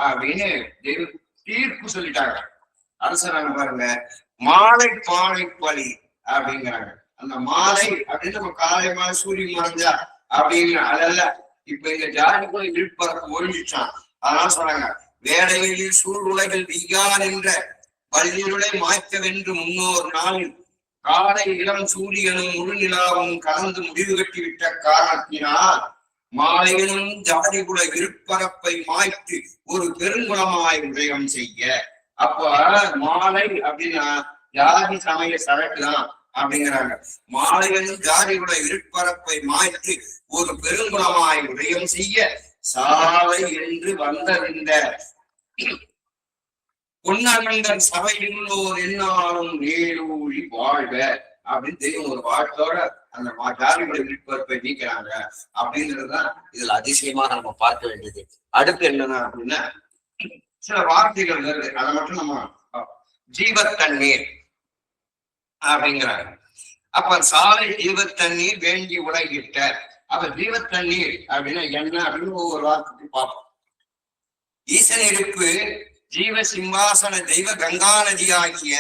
அப்படின்னு தீர்ப்பு சொல்லிட்டாங்க. அரசராங்க பாருங்க, மாலை பாலை பலி அப்படிங்கிறாங்க. அந்த மாலை அப்படின்னு நம்ம காலை மாலை சூரியன் மறைஞ்சா அப்படிங்கிற அதல்ல. இப்ப எங்க ஜாதிக்குள்ள இருப்பறக்கு ஒழிஞ்சிச்சான். அதனால சொல்றாங்க, வேலைகளில் சூழ் உலகில் விகான் என்ற பள்ளியுடை மாய்க்கவென்று முன்னோர் நாளில் காலை இளம் சூரியனும் முழுநிலாவும் கலந்து முடிவு கட்டிவிட்ட காரணத்தினால் மாலையிலும் ஜாதிகுல இருப்பரப்பை மாய்த்து ஒரு பெருங்குளமாய் உதயம் செய்ய. அப்ப மாலை அப்படின்னா ஜாதி சமய சரக்குதான் அப்படிங்கிறாங்க. மாலையிலும் ஜாதிகுல இருப்பரப்பை மாய்த்து ஒரு பெருங்குளமாய் உதயம் செய்ய சாலை என்று வந்தறிந்த பொன்னமந்தன் சபையுள்ளோர் என்னாலும் நேரூழி வாழ்க அப்படின்னு தெரியும். ஒரு வாழ்த்தோட அந்த ஜாதிகளை விழிப்புணர்வை நீக்கிறாங்க அப்படிங்கிறதுதான் இதுல அதிசயமா நம்ம பார்க்க வேண்டியது. அடுத்து என்னன்னா அப்படின்னா சில வார்த்தைகள் வருது, அதை மட்டும் நம்ம ஜீவத்தண்ணீர் அப்படிங்கிறாங்க. அப்ப சாலை ஜீவத்தண்ணீர் வேண்டி உலகிட்ட. அப்ப ஜீவத்தண்ணீர் அப்படின்னா என்ன அப்படின்னு ஒவ்வொரு வார்த்தைக்கு பார்ப்போம். ஈசன் இருப்பு ஜீவ சிம்மாசன தெய்வ கங்கா நதி ஆகிய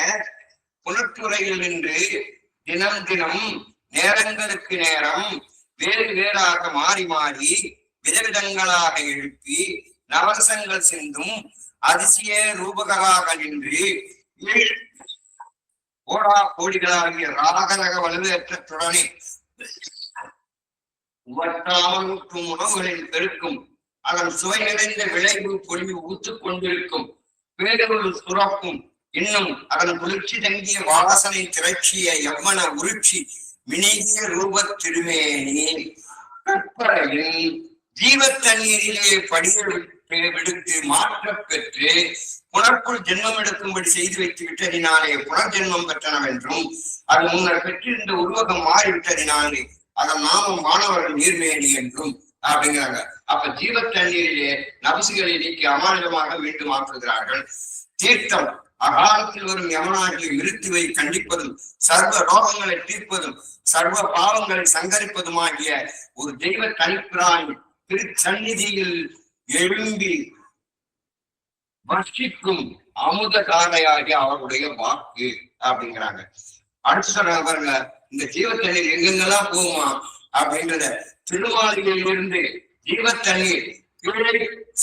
புனத்துறையில் நின்று தினம் தினம் நேரங்களுக்கு நேரம் வேறு வேறாக மாறி மாறி விதவிதங்களாக எழுப்பி நவரசங்கள் சிந்தும் அதிசய ரூபகளாக நின்று கோடா கோடிகளாகிய ராகரக வலுவேற்றத்துடனே உவற்றாமலுக்கும் உணவுகளின் பெருக்கும் அதன் சுவை நிறைந்த விளைவு பொழிவு ஊத்துக் கொண்டிருக்கும் பேரொரு சுரப்பும் இன்னும் அதன் குளிர்ச்சி தங்கிய வாசனை திரட்சிய எவ்வன உருட்சி மினிகிய ரூபத் திருமேனி கற்பரையில் ஜீவத்தண்ணீரிலே படிய விடுத்து மாற்ற பெற்று புனர்க்குள் ஜென்மம் எடுக்கும்படி செய்து வைத்து விட்டதினாலே புனர்ஜென்மம் பெற்றனவென்றும் அது முன்னர் பெற்றிருந்த உருவகம் மாறிவிட்டதினாலே அதன் நாமம் மாணவர்கள் நீர்மேனி என்றும் அப்படிங்கிறாங்க. அப்ப ஜீவ தண்ணீரிலே நபசுகளை நீக்கி அமானிதமாக மீண்டும் ஆக்குகிறார்கள். தீர்த்தம் அகாலத்தில் வரும் யமனாகிய மிருத்துவை கண்டிப்பதும் சர்வ ரோகங்களை தீர்ப்பதும் சர்வ பாவங்களை சங்கரிப்பதுமாகிய ஒரு தெய்வ தனிப்பிரான் திருச்சந்நிதியில் எழும்பி வர்ஷிக்கும் அமுத காரையாகிய அவருடைய வாக்கு அப்படிங்கிறாங்க. அடுத்து சொல்றாங்க பாருங்க, இந்த ஜீவத்தண்ணீர் எங்கெங்கெல்லாம் போகுமா அப்படின்றத திருமாளிகையில் இருந்து ஜீவத்தண்ணீர் கீழே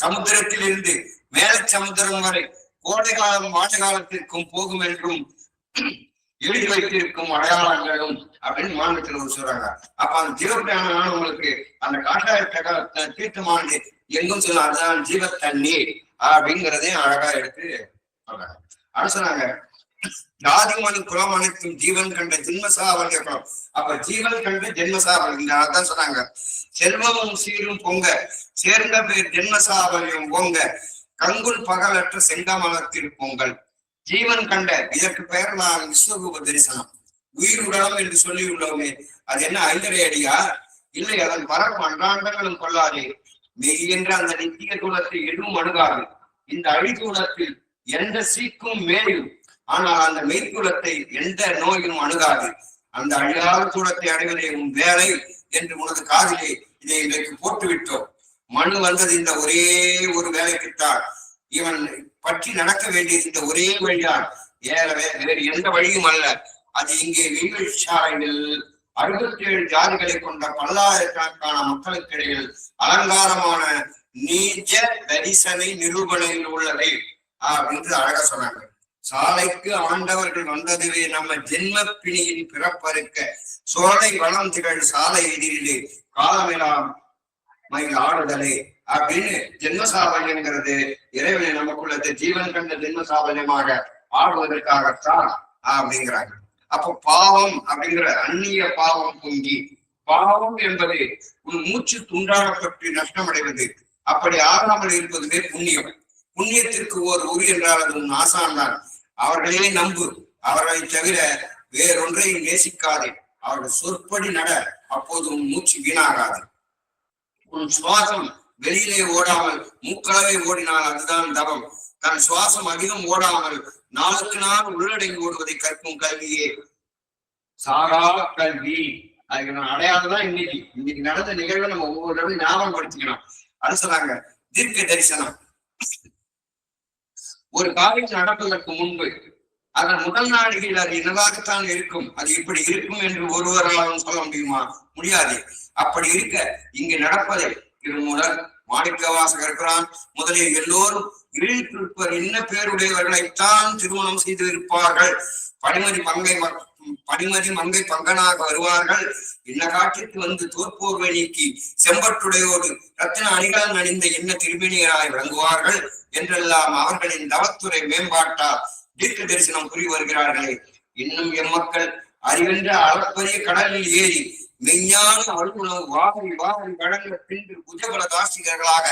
சமுத்திரத்திலிருந்து மேல சமுத்திரம் வரை கோடை காலம் மாத காலத்திற்கும் போகும் என்றும் எழுதி வைத்திருக்கும் அடையாளங்களும் அப்படின்னு மாநிலத்தில் சொல்றாங்க. அப்ப அந்த ஜீவப்பிரான உங்களுக்கு அந்த காட்டாய தீர்த்தமானது எங்கும் சொல்ல அதுதான் ஜீவ தண்ணீர் அப்படிங்கிறதையும் அழகா எடுத்து சொல்றாங்க. அடுத்து சொன்னாங்க, ஜாதி மனு குலம் அனைத்தும் ஜீவன் கண்ட ஜென்மசாவல் குலம். அப்ப ஜீவன் கண்ட ஜென்மசாவல் அதான் சொன்னாங்க. செல்வமும் சீரும் பொங்க சேர்ந்த பேர் ஜென்மசாவலியும் பொங்க கங்குல் பகலற்ற செங்கமலத்தில் பொங்கல். ஜீவன் கண்ட இதற்கு பெயர் நான் விஸ்வரூப தரிசனம். உயிர் உடலம் என்று சொல்லி உள்ளோமே, அது என்ன ஐந்தரை அடியா? இல்லை, அதன் பரப்பு அன்றாண்டங்களும் கொள்ளாதே. மெய்கின்ற அந்த நித்திய தூளத்தை எதுவும் அணுகாது. இந்த அழிதூளத்தில் எந்த சீக்கும் மேலும், ஆனால் அந்த மெய்க்குலத்தை எந்த நோயும் அணுகாது. அந்த அழியாத தூளத்தை அடைவதே உன் வேலை என்று உனது காதிலே இதை இன்றைக்கு போட்டு விட்டோம். மனு வந்தது இந்த ஒரே ஒரு வேலைக்குத்தான். இவன் பற்றி நடக்க வேண்டியது இந்த ஒரே வழிதான், வேறு எந்த வழியும் அல்ல. அது இங்கே வெயில்சாலையில் 67 ஜாதிகளை கொண்ட பல்லாயிரக்கணக்கான மக்களுக்கிடையில் அலங்காரமான நீஜ தரிசனை நிரூபணையில் உள்ளதை என்று அழகா சொன்னாங்க. சாலைக்கு ஆண்டவர்கள் வந்ததுவே நம்ம ஜென்ம பிணியின் பிறப்பறுக்க சோலை வளம் திகழ் சாலை எதிரிலே காலமெல்லாம் மயில் ஆடுதலே அப்படின்னு ஜென்மசாபல்யங்கிறது இறைவனை நமக்குள்ள ஜீவன் கண்ட ஜென்மசாபல்யமாக ஆடுவதற்காகத்தான் அப்படிங்கிறாங்க. அப்போ பாவம் அப்படிங்கிற அந்நிய பாவம் பொங்கி, பாவம் என்பது உன் மூச்சு துண்டாடப்பட்டு நஷ்டமடைவது, அப்படி ஆகாமல் இருப்பதுவே புண்ணியம். புண்ணியத்திற்கு ஓர் உரி என்றால் அது உன் ஆசான் தான். அவர்களே நம்பு, அவர்களை தவிர வேறொன்றை நேசிக்காதே. அவர்கள் சொற்படி நட, அப்போது உன் மூச்சு வீணாகாது. உன் சுவாசம் வெளியிலே ஓடாமல் மூக்களவே ஓடினால் அதுதான் தவம். தன் சுவாசம் அதிகம் ஓடாமல் நாளுக்கு நாள் உள்ளடங்கி ஓடுவதை கற்கும் கல்வியே சாரா கல்வி. அதுக்கு நான் அடையாளம் தான் இன்னைக்கு நடந்த நிகழ்வை நம்ம ஒவ்வொரு தடவை ஞாபகப்படுத்திக்கணும். அடுத்ததாங்க தீர்க்க தரிசனம். ஒரு காரியம் நடப்பதற்கு முன்பு அதன் முதல் நாடுகளில் அது என்னவாகத்தான் இருக்கும், அது இப்படி இருக்கும் என்று ஒருவராலும் சொல்ல முடியுமா? முடியாது. அப்படி இருக்க இங்கு நடப்பதை திருமுதல் மாணிக்க வாசகர் இருக்கிறான். முதலில் எல்லோரும் இழித்திருப்பர் என்ன பேருடையவர்களைத்தான் திருமணம் செய்து இருப்பார்கள். படிமதி மங்கை பங்கனாக வருவார்கள். என்ன காட்சிக்கு வந்து தோற்போர்வை நீக்கி செம்பட்டுடையோடு ரத்தின அணிகள் அணிந்த என்ன திருமணியராய் விளங்குவார்கள் என்றெல்லாம் அவர்களின் தவத்துறை மேம்பாட்டால் தீர்க்க தரிசனம் புரி வருகிறார்களே. இன்னும் எம்மக்கள் அறிவென்ற அளப்பரிய கடலில் ஏறி மெய்ஞான அலுவலகம் வாகரி வழங்க பின்பு புஜபல தாசிகர்களாக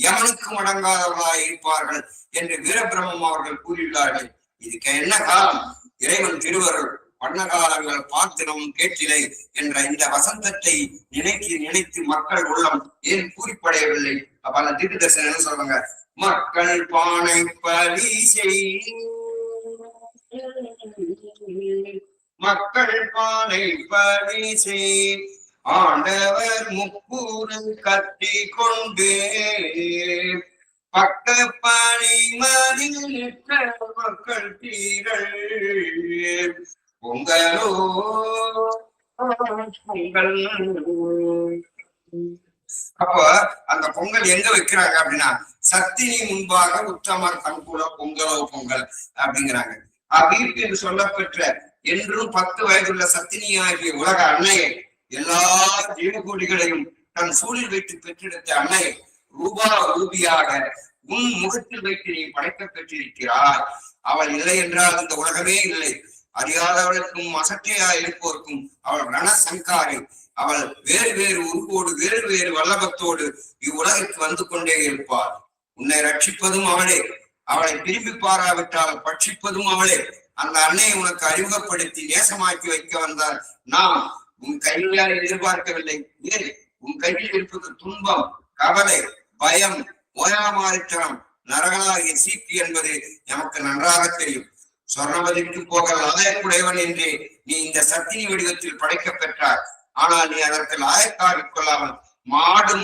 யமனுக்கும் அடங்காதவர்களாக இருப்பார்கள் என்று வீரபிரமம் அவர்கள் கூறியுள்ளார்கள். இதுக்கு என்ன காலம்? இறைவன் திருவருள் பன்னகாலங்கள் பார்த்தினமும் கேட்டிலை என்ற இந்த வசந்தத்தை நினைத்து மக்கள் உள்ளம் ஏன் பூரிப்படையவில்லை? அப்ப அந்த தீர்க்க தரிசனம் என்ன சொல்றாங்க? மக்கள் பானை பலி செய், மக்கள் பானை பலி செய், ஆண்டவர் முக்கூறு கட்டி கொண்டு பக்க பணி மதில் மக்கள் தீரள் பொங்கலோ பொங்கல். அப்ப அந்த பொங்கல் எங்க வைக்கிறாங்க அப்படின்னா, சத்தினி முன்பாக உத்தமர் கண்குல பொங்கலோ பொங்கல் அப்படிங்கிறாங்க. அவ்வீட்டு என்று சொல்லப்பெற்ற என்றும் 10 வயதுள்ள சத்தினி ஆகிய உலக அன்னையை, எல்லா ஜீவகோடிகளையும் தன் சூழில் வைத்து பெற்றெடுத்த அன்னையை ரூபியாக உன் முகத்தில் வைத்து நீ படைக்க பெற்றிருக்கிறாய். அவள் இல்லை என்றால் இந்த உலகமே இல்லை. அறியாதவளுக்கும் அசட்டையா இருப்போருக்கும் அவள் ரணசங்காரி. அவள் வேறு வேறு உருவோடு வேறு வேறு வல்லபத்தோடு இவ்வுலகிற்கு வந்து கொண்டே இருப்பாள். உன்னை ரட்சிப்பதும் அவளே, அவளை திரும்பி பாராவிட்டால் பட்சிப்பதும் அவளே. அந்த அன்னையை உனக்கு அறிமுகப்படுத்தி நேசமாக்கி வைக்க வந்தால் நாம் உன் கையால் எதிர்பார்க்கவில்லை. ஏன்? உன் கையில் இருப்பது துன்பம், கவலை, பயம், ஓயாமாரித்தனம், நரகலாகிய சீக்கு என்பது நமக்கு நன்றாக தெரியும். சொர்ணமதிக்கு போக லாயக்குடையவன் என்று நீ இந்த சத்தினி வடிவத்தில் படைக்க பெற்றார். ஆனால் நீ அதற்கு லாயக்காகிக் கொள்ளாமல்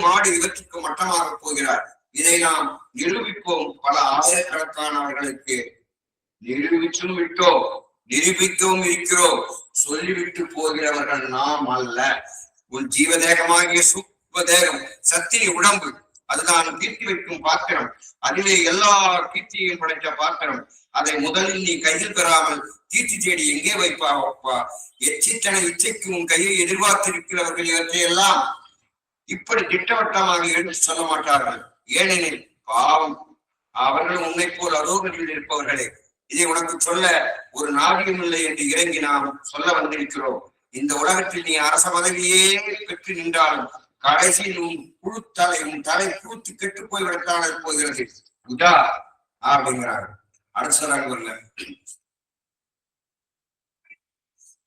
மாடு இவற்றுக்கு மட்டமாக போகிறார். இதை நாம் நிரூபிப்போம். பல ஆயிரக்கணக்கானவர்களுக்கு நிரூபிச்சும் விட்டோம், நிரூபிக்கவும் இருக்கிறோம். சொல்லிவிட்டு போகிறவர்கள் நாம் அல்ல. உன் ஜீவதேகமாகிய சூப்பதேகம் சத்தினி உடம்பு, அதுதான் கீர்த்தி வைக்கும் பாத்திரம். அதிலே எல்லா கீர்த்தியையும் படைத்த பாத்திரம். அதை முதலில் நீ கையில் பெறாமல் கீர்த்தி தேடி எங்கே வைப்பா? எச்சித்தனை இச்சைக்கு உன் கையை எதிர்பார்த்திருக்கிறவர்கள் இவற்றையெல்லாம் இப்படி திட்டவட்டமாக எடுத்து சொல்ல மாட்டார்கள். ஏனெனில் பாவம், அவர்கள் உன்னை போல் அரோகரில் இருப்பவர்களே. இதை உனக்கு சொல்ல ஒரு நாடியும் இல்லை என்று இறங்கி நாம் சொல்ல வந்திருக்கிறோம். இந்த உலகத்தில் நீ அரச பதவியே பெற்று நின்றாலும் கடைசியில் உன் தலை புழுத்து கெட்டு போய்விடத்தான போகிறது. உதா அப்படிங்கிறார்கள். அடுத்ததாக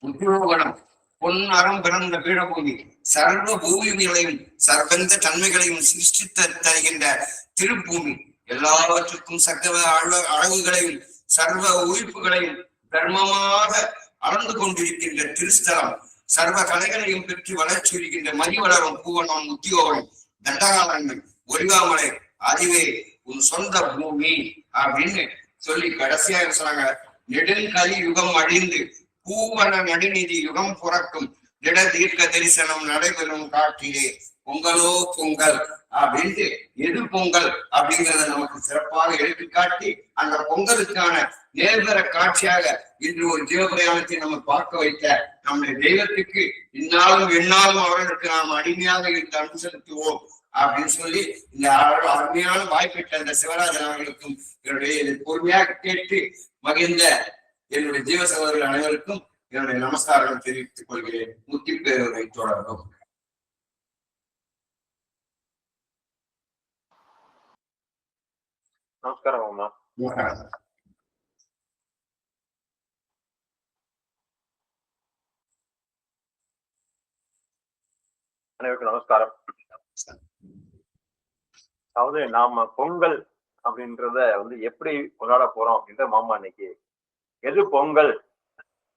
உத்தியோகனம் பொன் அறம் பிறந்த பீடபூமி, சர்வ பூமிகளையும் சர்வந்த தன்மைகளையும் சிருஷ்டித்து தருகின்ற திருப்பூமி, எல்லாவற்றுக்கும் சர்வ அழகுகளையும் சர்வ உயிர்ப்புகளையும் தர்மமாக அளந்து கொண்டிருக்கின்ற திருஸ்தலம், சர்வ கலைகளையும் பெற்று வளர்ச்சி இருக்கின்ற மணி வளரும் பூவனம் உத்தியோகம், தண்டகாலங்கள், ஒலிவாமலை, அதுவே உன் சொந்த பூமி அப்படின்னு சொல்லி கடைசியாக சொன்னாங்க. நெடுங்கலி யுகம் அழிந்து பூவன நடுநிதி யுகம் புறக்கும் திட தீர்க்க தரிசனம் நடைபெறும் காட்டிலே பொங்கலோ பொங்கல் அப்படின்ட்டு எது பொங்கல் அப்படிங்கிறத நமக்கு சிறப்பாக எடுத்துக்காட்டி அந்த பொங்கலுக்கான நேர்தர காட்சியாக இன்று ஒரு ஜீவபிரயாணத்தை நம்ம பார்க்க வைத்த நம்முடைய தெய்வத்துக்கு இந்நாளும் எந்நாளும் அவர்களுக்கு நாம் அடிமையாக இருந்து அன்பு செலுத்துவோம் அப்படின்னு சொல்லி இந்த அருமையான வாய்ப்பெற்ற அந்த சிவராஜன் அவர்களுக்கும் என்னுடைய பொறுமையாக கேட்டு மகிழ்ந்த என்னுடைய ஜீவ சகோதரர்கள் அனைவருக்கும் என்னுடைய நமஸ்காரங்கள் தெரிவித்துக் கொள்கிறேன். முத்தி பேருரை தொடரும். நமஸ்காரம் அம்மா. அனைவருக்கும் நமஸ்காரம். அதாவது நாம பொங்கல் அப்படின்றத எப்படி கொண்டாட போறோம் அப்படின்ற மாமா இன்னைக்கு எது பொங்கல்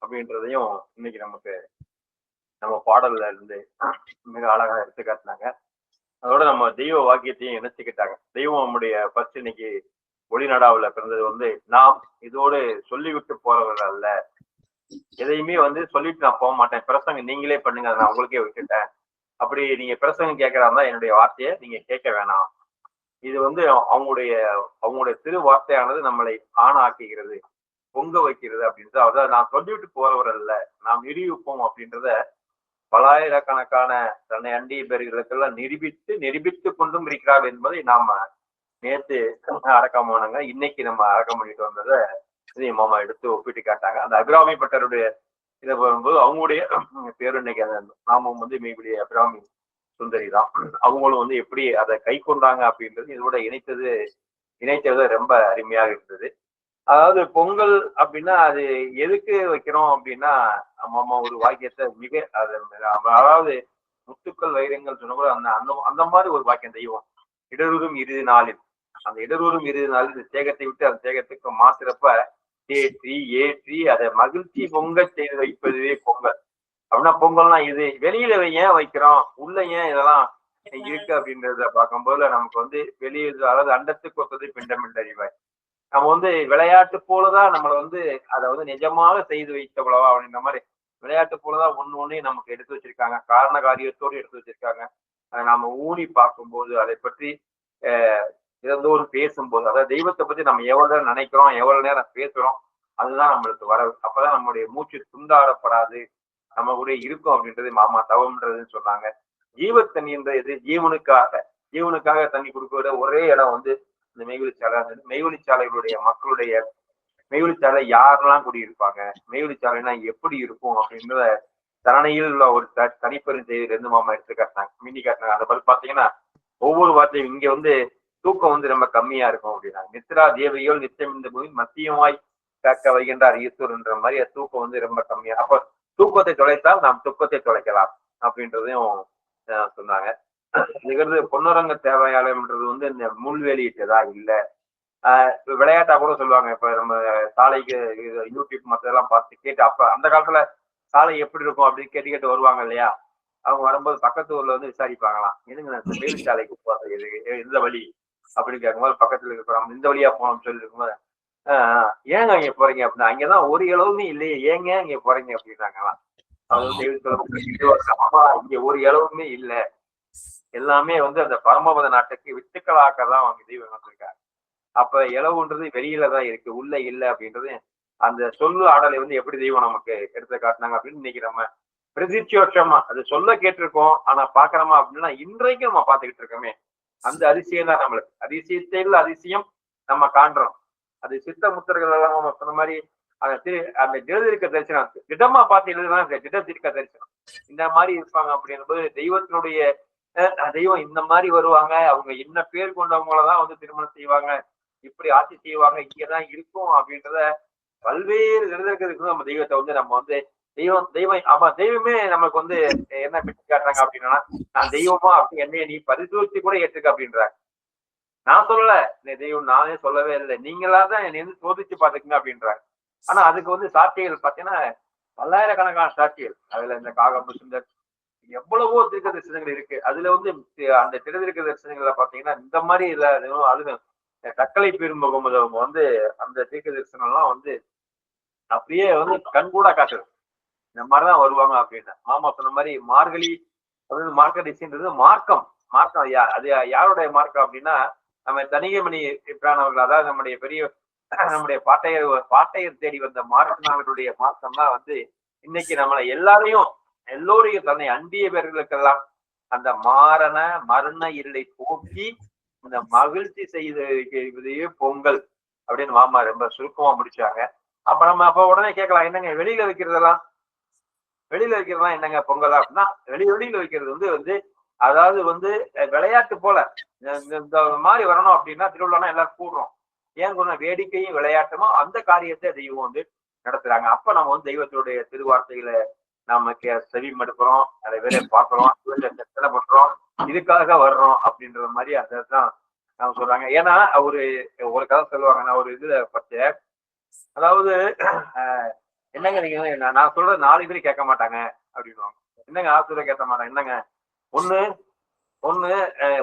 அப்படின்றதையும் இன்னைக்கு நமக்கு நம்ம பாடல்ல இருந்து மிக அழகா எடுத்து காட்டினாங்க. அதோட நம்ம தெய்வ வாக்கியத்தையும் இணைச்சுக்கிட்டாங்க. தெய்வம் நம்முடைய ஃபர்ஸ்ட் இன்னைக்கு ஒளிநாடாவுல பிறந்தது நாம் இதோடு சொல்லிவிட்டு போறவர்கள் அல்ல. எதையுமே சொல்லிட்டு நான் போக மாட்டேன், பிரசங்க நீங்களே பண்ணுங்க, அதை நான் உங்களுக்கே விட்டுட்டேன். அப்படி நீங்க பிரசங்கம் கேட்கறாருந்தா என்னுடைய வார்த்தையை நீங்க கேட்க வேணாம். இது அவங்களுடைய திரு வார்த்தையானது நம்மளை ஆணாக்குகிறது, பொங்க வைக்கிறது அப்படின்றது. அதாவது நான் சொல்லிவிட்டு போறவர் அல்ல, நாம் நிரூபிப்போம் அப்படின்றத பலாயிரக்கணக்கான தன்னை அண்டிய பேர்களுக்கெல்லாம் நிரூபித்து கொண்டும் இருக்கிறார் என்பதை நாம நேற்று அடக்கமானாங்க. இன்னைக்கு நம்ம அடக்கம் பண்ணிட்டு வந்ததை மாமா எடுத்து ஒப்பிட்டு காட்டாங்க. அந்த அபிராமி பட்டருடைய இதை வரும்போது அவங்களுடைய பேரு இன்னைக்கு அந்த நாமும் மெய்குடைய அபிராமி சுந்தரி தான். அவங்களும் எப்படி அதை கை கொண்டாங்க அப்படின்றது இதோட இணைத்தது ரொம்ப அருமையாக இருந்தது. அதாவது பொங்கல் அப்படின்னா அது எதுக்கு வைக்கிறோம் அப்படின்னா நம்ம ஒரு வாக்கியத்தை அதாவது முத்துக்கள் வைரங்கள் சொன்னபோது அந்த மாதிரி ஒரு வாக்கியம் தெய்வம் இடரூரும் இறுதி நாளில், அந்த இடரூரும் இறுதி நாளில் இந்த சேகத்தை விட்டு அந்த சேகத்துக்கு மாத்திரப்ப ஏற்றி அதை மகிழ்ச்சி பொங்க செய்து வைப்பதுவே பொங்கல் அப்படின்னா பொங்கல்னா இது வெளியில ஏன் வைக்கிறோம், உள்ள ஏன் இதெல்லாம் இருக்கு அப்படின்றத பார்க்கும்போது நமக்கு வெளியில் அதாவது அண்டத்துக்கு ஒத்தது பிண்டமில் அறிவாய். நம்ம விளையாட்டு போலதான் நம்மளை அதை நிஜமாக செய்து வைத்தவளவா அப்படின்ற மாதிரி விளையாட்டு போலதான் ஒண்ணையும் நமக்கு எடுத்து வச்சிருக்காங்க, காரண காரியத்தோடு எடுத்து வச்சிருக்காங்க. அதை நாம ஊனி பார்க்கும்போது அதை பற்றி ஒரு பேசும்போது அதாவது தெய்வத்தை பத்தி நம்ம எவ்வளவு நேரம் நினைக்கிறோம், எவ்வளவு நேரம் பேசுறோம், அதுதான் நம்மளுக்கு வரவு. அப்பதான் நம்மளுடைய மூச்சு துண்டாடப்படாது, நம்ம கூட இருக்கும் அப்படின்றது மாமா தவம்ன்றதுன்னு சொன்னாங்க. ஜீவத்தண்ணின்றது ஜீவனுக்காக தண்ணி கொடுக்கிற ஒரே இடம் இந்த மெய்வெளிச்சாலை. மெய்வெளிச்சாலைகளுடைய மக்களுடைய மெய்வெளிச்சாலை யாரெல்லாம் குடியிருப்பாங்க, மெய்வெளிச்சாலைனா எப்படி இருக்கும் அப்படின்றத தரணையில் உள்ள ஒரு தனிப்பெரும் செய்தி ரெண்டு மாமா எடுத்து காட்டினாங்க, மின்னி காட்டினாங்க. அந்த மாதிரி பாத்தீங்கன்னா ஒவ்வொரு வார்த்தையும் இங்க தூக்கம் ரொம்ப கம்மியா இருக்கும் அப்படின்னாங்க. நித்ரா தேவையோல் நிச்சயம் இந்த பூமி மத்தியமாய் காக்க வைகின்றார் ஈஸ்வரன்ற மாதிரி தூக்கம் ரொம்ப கம்மியா. அப்ப தூக்கத்தை தொலைத்தால் நாம் துக்கத்தை தொலைக்கலாம் அப்படின்றதையும் சொன்னாங்க. நிகழ்ந்து பொன்னுரங்க தேவையாளர்ன்றது வந்து இந்த முள்வேலியிட்டதா இல்லை. விளையாட்டா கூட சொல்லுவாங்க. இப்ப நம்ம சாலைக்கு யூடியூப் மற்றதெல்லாம் பார்த்து கேட்டு, அப்ப அந்த காலத்துல சாலை எப்படி இருக்கும் அப்படின்னு கேட்டு கேட்டு வருவாங்க இல்லையா? அவங்க வரும்போது பக்கத்து ஊர்ல வந்து விசாரிப்பாங்களாம். எதுங்க வேலு சாலைக்கு போறது எந்த வழி அப்படின்னு கேட்கும்போது, பக்கத்துல இருக்கிறோம் இந்த வழியா போனோம்னு சொல்லி இருக்கும்போது, ஏங்க அங்க போறீங்க அப்படின்னா, அங்கதான் ஒரு இளவுமே இல்லையே, ஏங்க இங்க போறீங்க அப்படின்னாங்களாம். அது வந்து ஆமா, இங்க ஒரு இளவுமே இல்லை, எல்லாமே வந்து அந்த பரமபத நாட்டுக்கு வித்துக்களாக்கதான் அவங்க தெய்வம் வந்திருக்காங்க. அப்ப இளவுன்றது வெளியில தான் இருக்கு, உள்ள இல்லை அப்படின்றது அந்த சொல்லு ஆடலை வந்து எப்படி தெய்வம் நமக்கு எடுத்து காட்டினாங்க அப்படின்னு இன்னைக்கு நம்ம பிரதிச்சோஷமா அது சொல்ல கேட்டிருக்கோம். ஆனா பாக்குறோமா அப்படின்னா இன்றைக்கும் நம்ம பார்த்துக்கிட்டு இருக்கோமே, அந்த அதிசயம் தான் நம்மளுக்கு. அதிசயத்தில் அதிசயம் நம்ம காண்றோம். அது சித்த முத்திரைகள் எல்லாம் நம்ம சொன்ன மாதிரி அந்த எழுதிருக்க தரிசனம் திடமா பார்த்து எழுதுதான் திடத்திருக்க தரிசனம். இந்த மாதிரி இருப்பாங்க அப்படிங்கும்போது தெய்வத்தினுடைய தெய்வம் இந்த மாதிரி வருவாங்க, அவங்க என்ன பேர் கொண்டவங்களதான் வந்து திருமணம் செய்வாங்க, இப்படி ஆட்சி செய்வாங்க, இங்கதான் இருக்கும் அப்படின்றத பல்வேறு எழுதுறதுக்கு நம்ம தெய்வத்தை வந்து நம்ம வந்து தெய்வம் ஆமா தெய்வமே நமக்கு வந்து என்ன பிடிச்சு காட்டுறாங்க அப்படின்னா, நான் தெய்வமா அப்படி என்னைய நீ பரிசோதிச்சு கூட ஏற்றுக்க அப்படின்றாங்க. நான் சொல்லல, இந்த தெய்வம் நானே சொல்லவே இல்லை, நீங்களா தான் என்னை வந்து சோதிச்சு பாத்துக்கங்க அப்படின்றாங்க. ஆனா அதுக்கு வந்து சாட்சிகள் பாத்தீங்கன்னா பல்லாயிரக்கணக்கான சாட்சிகள். அதுல இந்த காகம் சுந்தர் எவ்வளவோ தீர்க்க தரிசனங்கள் இருக்கு. அதுல வந்து அந்த திருதிருக்க தரிசனங்கள்ல பாத்தீங்கன்னா இந்த மாதிரி இல்ல, அது தக்கலை பெரும்புகமுது அவங்க வந்து அந்த தீர்க்க தரிசனம் எல்லாம் வந்து அப்படியே வந்து கண்கூடா காட்டுறது. இந்த மாதிரிதான் வருவாங்க அப்படின்னு மாமா சொன்ன மாதிரி மார்கழி அதாவது மார்க்கடிசின்றது மார்க்கம். மார்க்கம் அது யாருடைய மார்க்கம் அப்படின்னா, நம்ம தனிகைமணி பிரானவர்கள், அதாவது நம்முடைய பெரிய நம்முடைய பாட்டையர் தேடி வந்த மார்க்கனாவர்களுடைய மார்க்கம் தான் வந்து இன்னைக்கு நம்மளை எல்லோரையும் தன்னை அண்டிய பேர்களுக்கெல்லாம் அந்த மரண இருளை போக்கி இந்த மகிழ்ச்சி செய்தே பொங்கல் அப்படின்னு மாமா ரொம்ப சுருக்கமா முடிச்சாங்க. அப்ப நம்ம அப்ப உடனே கேட்கலாம், என்னங்க வெளியில வைக்கிறதெல்லாம் என்னங்க பொங்கலா அப்படின்னா, வெளியில வைக்கிறது வந்து அதாவது வந்து விளையாட்டு போல இந்த மாதிரி வரணும் அப்படின்னா திருவிழானா எல்லாரும் கூடுறோம். ஏன் கூடணும், வேடிக்கையும் விளையாட்டுமோ அந்த காரியத்தை தெய்வம் வந்து நடத்துறாங்க. அப்ப நம்ம வந்து தெய்வத்தினுடைய திருவார்த்தைகளை நமக்கு செவி மடுக்கிறோம், அதை வேற பார்க்கிறோம், சிந்தனை பண்றோம், இதுக்காக வர்றோம் அப்படின்ற மாதிரி அதான் அவங்க சொல்றாங்க. ஏன்னா ஒரு கதை சொல்லுவாங்க, நான் ஒரு இதுல பார்த்தேன். அதாவது என்னங்க நீங்க நான் சொல்றது 4 பேரும் கேட்க மாட்டாங்க அப்படின்னுவாங்க. என்னங்க 6 பேரை கேட்க மாட்டாங்க, என்னங்க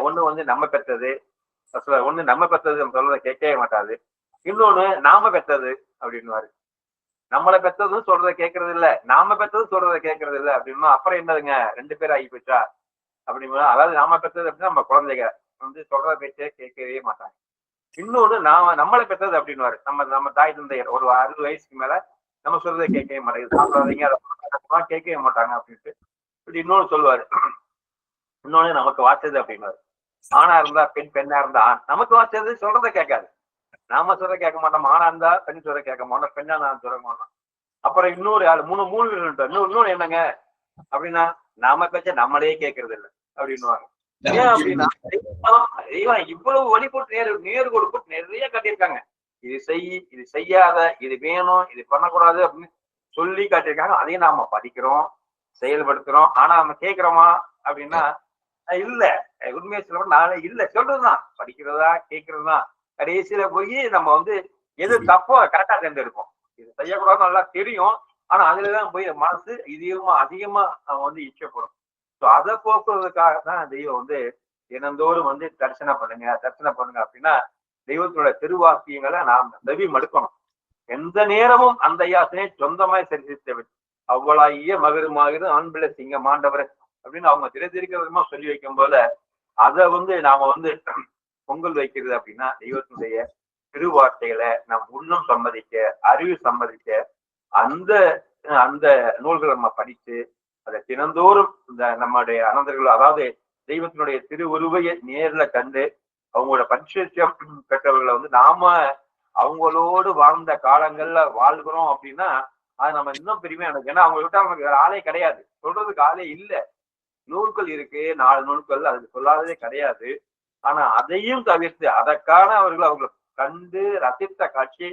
ஒண்ணு வந்து நம்ம பெற்றது, ஒண்ணு நம்ம பெற்றது நம்ம சொல்றதை கேட்கவே மாட்டாது, இன்னொன்னு நாம பெற்றது அப்படின்னுவாரு. நம்மளை பெற்றதும் சொல்றதை கேட்கறது இல்ல, நாம பெற்றதும் சொல்றதை கேட்கறது இல்ல அப்படின்னா அப்புறம் என்னதுங்க 2 பேர் ஆகி போச்சா அப்படின்னா, அதாவது நாம பெற்றது அப்படின்னா நம்ம குழந்தைங்க வந்து சொல்றத பேச்சே கேட்கவே மாட்டாங்க. இன்னொன்னு நம்மளை பெற்றது அப்படின்னுவாரு, நம்ம தாய் தந்தையர் ஒரு 60 வயசுக்கு மேல நம்ம சொல்றதை கேட்கவே மாட்டேங்குது, சாப்பிடாதீங்க அதை கேட்கவே மாட்டாங்க அப்படின்ட்டு இப்படி இன்னொன்னு சொல்லுவாரு. இன்னொன்னு நமக்கு வாச்சது அப்படின்னுவாரு, ஆணா இருந்தா பெண், பெண்ணா இருந்தா ஆண். நமக்கு வாச்சது சொல்றதை கேட்காது, நாம சொல்ற கேட்க மாட்டோம். ஆனா இருந்தா பெண் சொல்ற கேட்க மாட்டோம், பெண்ணா நான் சொல்ல மாட்டோம். அப்புறம் இன்னொரு ஆள் மூணு இன்னொன்னு என்னங்க அப்படின்னா, நாம பேச்ச நம்மளே கேட்கறது இல்லை அப்படின்னுவாங்க. ஏன் அப்படின்னா இவ்வளவு வழி போட்டு நேர்கோடு போட்டு நிறைய காட்டியிருக்காங்க. இது இது செய்யாத, இது வேணும், இது பண்ணக்கூடாது அப்படின்னு சொல்லி காட்டியிருக்காங்க. அதையும் நாம படிக்கிறோம், செயல்படுத்துறோம். ஆனா நம்ம கேட்கிறோமா அப்படின்னா இல்ல. உண்மையை சொல்ல நானே இல்ல, சொல்றதுதான், படிக்கிறதா கேட்கறதுதா. கடைசியில போய் நம்ம வந்து எது தப்போ கரெக்டா தேர்ந்தெடுப்போம். இது செய்யக்கூடாதுன்னு நல்லா தெரியும், ஆனா அதுலதான் போய் மனசு அதிகமா வந்து இச்சப்படும். ஸோ அதை போக்குறதுக்காக தான் தெய்வம் வந்து தினந்தோறும் வந்து தரிசனம் பண்ணுங்க அப்படின்னா தெய்வத்தோட திருவாக்கியங்களை நாம் செவி மடுக்கணும். எந்த நேரமும் அந்த யாசனை சொந்தமாய் சரிசித்தவன் அவ்வளாகிய மகிழுமாகிறது ஆண்பிள்ளை சிங்க மாண்டவர் அப்படின்னு அவங்க திரைத்திருக்க விதமா சொல்லி வைக்கும் போல அதை வந்து நாம வந்து பொங்கல் வைக்கிறது அப்படின்னா தெய்வத்தினுடைய திருவார்த்தைகளை நம் உள்ளம் சம்மதிக்க, அறிவு சம்மதிக்க அந்த அந்த நூல்களை நம்ம படித்து அதை தினந்தோறும் இந்த நம்முடைய அனந்தர்கள், அதாவது தெய்வத்தினுடைய திருவுருவையை நேர்ல கண்டு அவங்களோட பரிசேஷம் பெற்றவர்களை வந்து நாம அவங்களோடு வாழ்ந்த காலங்கள்ல வாழ்கிறோம் அப்படின்னா அது நம்ம இன்னும் பெருமையா எனக்கு. ஏன்னா அவங்க விட்டா நமக்கு வேற ஆளே கிடையாது, சொல்றதுக்கு ஆளே இல்லை. நூல்கள் இருக்கு, 4 நூல்கள், அதுக்கு சொல்லாததே கிடையாது. ஆனா அதையும் தவிர்த்து அதற்கான அவங்க கண்டு ரசித்த காட்சி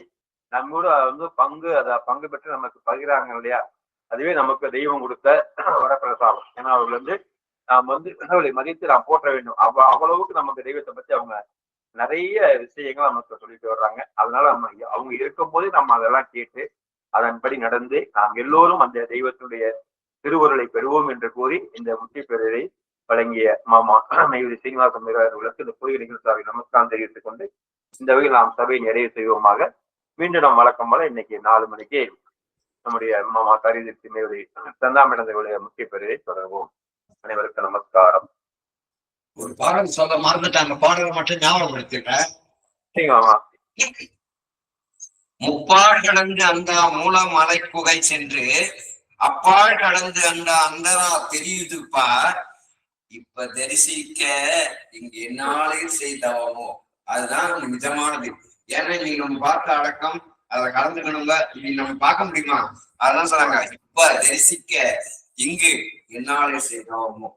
நம்மோட வந்து பங்கு பெற்று நமக்கு பகிராங்க இல்லையா? அதுவே நமக்கு தெய்வம் கொடுத்த வரப்பிரசாதம். ஏன்னா அவர்கள் வந்து நாம் வந்து அவர்களை மதித்து நாம் போற்ற வேண்டும். அவ்வளவுக்கு நமக்கு தெய்வத்தை பத்தி அவங்க நிறைய விஷயங்கள் நமக்கு சொல்லிட்டு வர்றாங்க. அதனால நம்ம அவங்க இருக்கும் போதே நம்ம அதெல்லாம் கேட்டு அதன்படி நடந்து நாம் எல்லோரும் அந்த தெய்வத்துடைய திருவுருளை பெறுவோம் என்று கூறி இந்த முக்கிய பெருரை வழங்கிய மாமா நெய்வேலி சீனிவாசன் அவர்களுக்கு இந்த புதிய நிகழ்ச்சாவை நமஸ்காரம் தெரிவித்துக் கொண்டு இந்த வகையில் நாம் சபையை நிறைவு செய்வோமாக. மீண்டும் நாம் வழக்கம் போல இன்னைக்கு 4 மணிக்கு நம்முடைய மாமா கரிதிர்த்தி நெய்வேலி தந்தாமிடங்களுடைய முக்கிய பெருரை தொடர்வோம். அனைவருக்கும் நமஸ்காரம். ஒரு பாடல் சொல்ல மறந்துட்டாங்க, பாடலை மட்டும் ஞாபகப்படுத்திட்டேன். முப்பால் கடந்து அந்த மூலம் மலை குகை சென்று அப்பால் கடந்து அந்த அந்தரா தெரியுதுப்பா இப்ப தரிசிக்க இங்க என்னாலே செய்தவமோ அதுதான் நிஜமானது. ஏன்னா நீங்க நம்ம பார்த்த அடக்கம் அதை கலந்துக்கணுங்க, நீ நம்ம பார்க்க முடியுமா? அதான் சொல்றாங்க, இப்ப தரிசிக்க இங்கு என்னாலே செய்தவமோ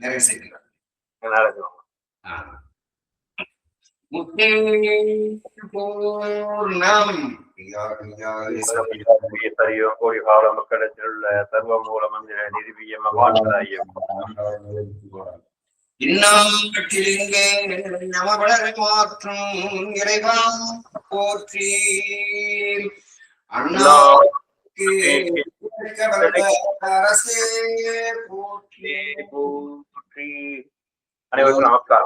நிறைவு செய்கிறார். கோடி கால மக்களிடத்தில் உள்ள சர்வ மூல மந்திர நிறுவியம் இன்னாட்டிலிங்கே நமவளர மாற்றும் இறைவா போற்றி. அண்ணா அரசே போற்றி. அனைவருக்கும் நமஸ்காரம்.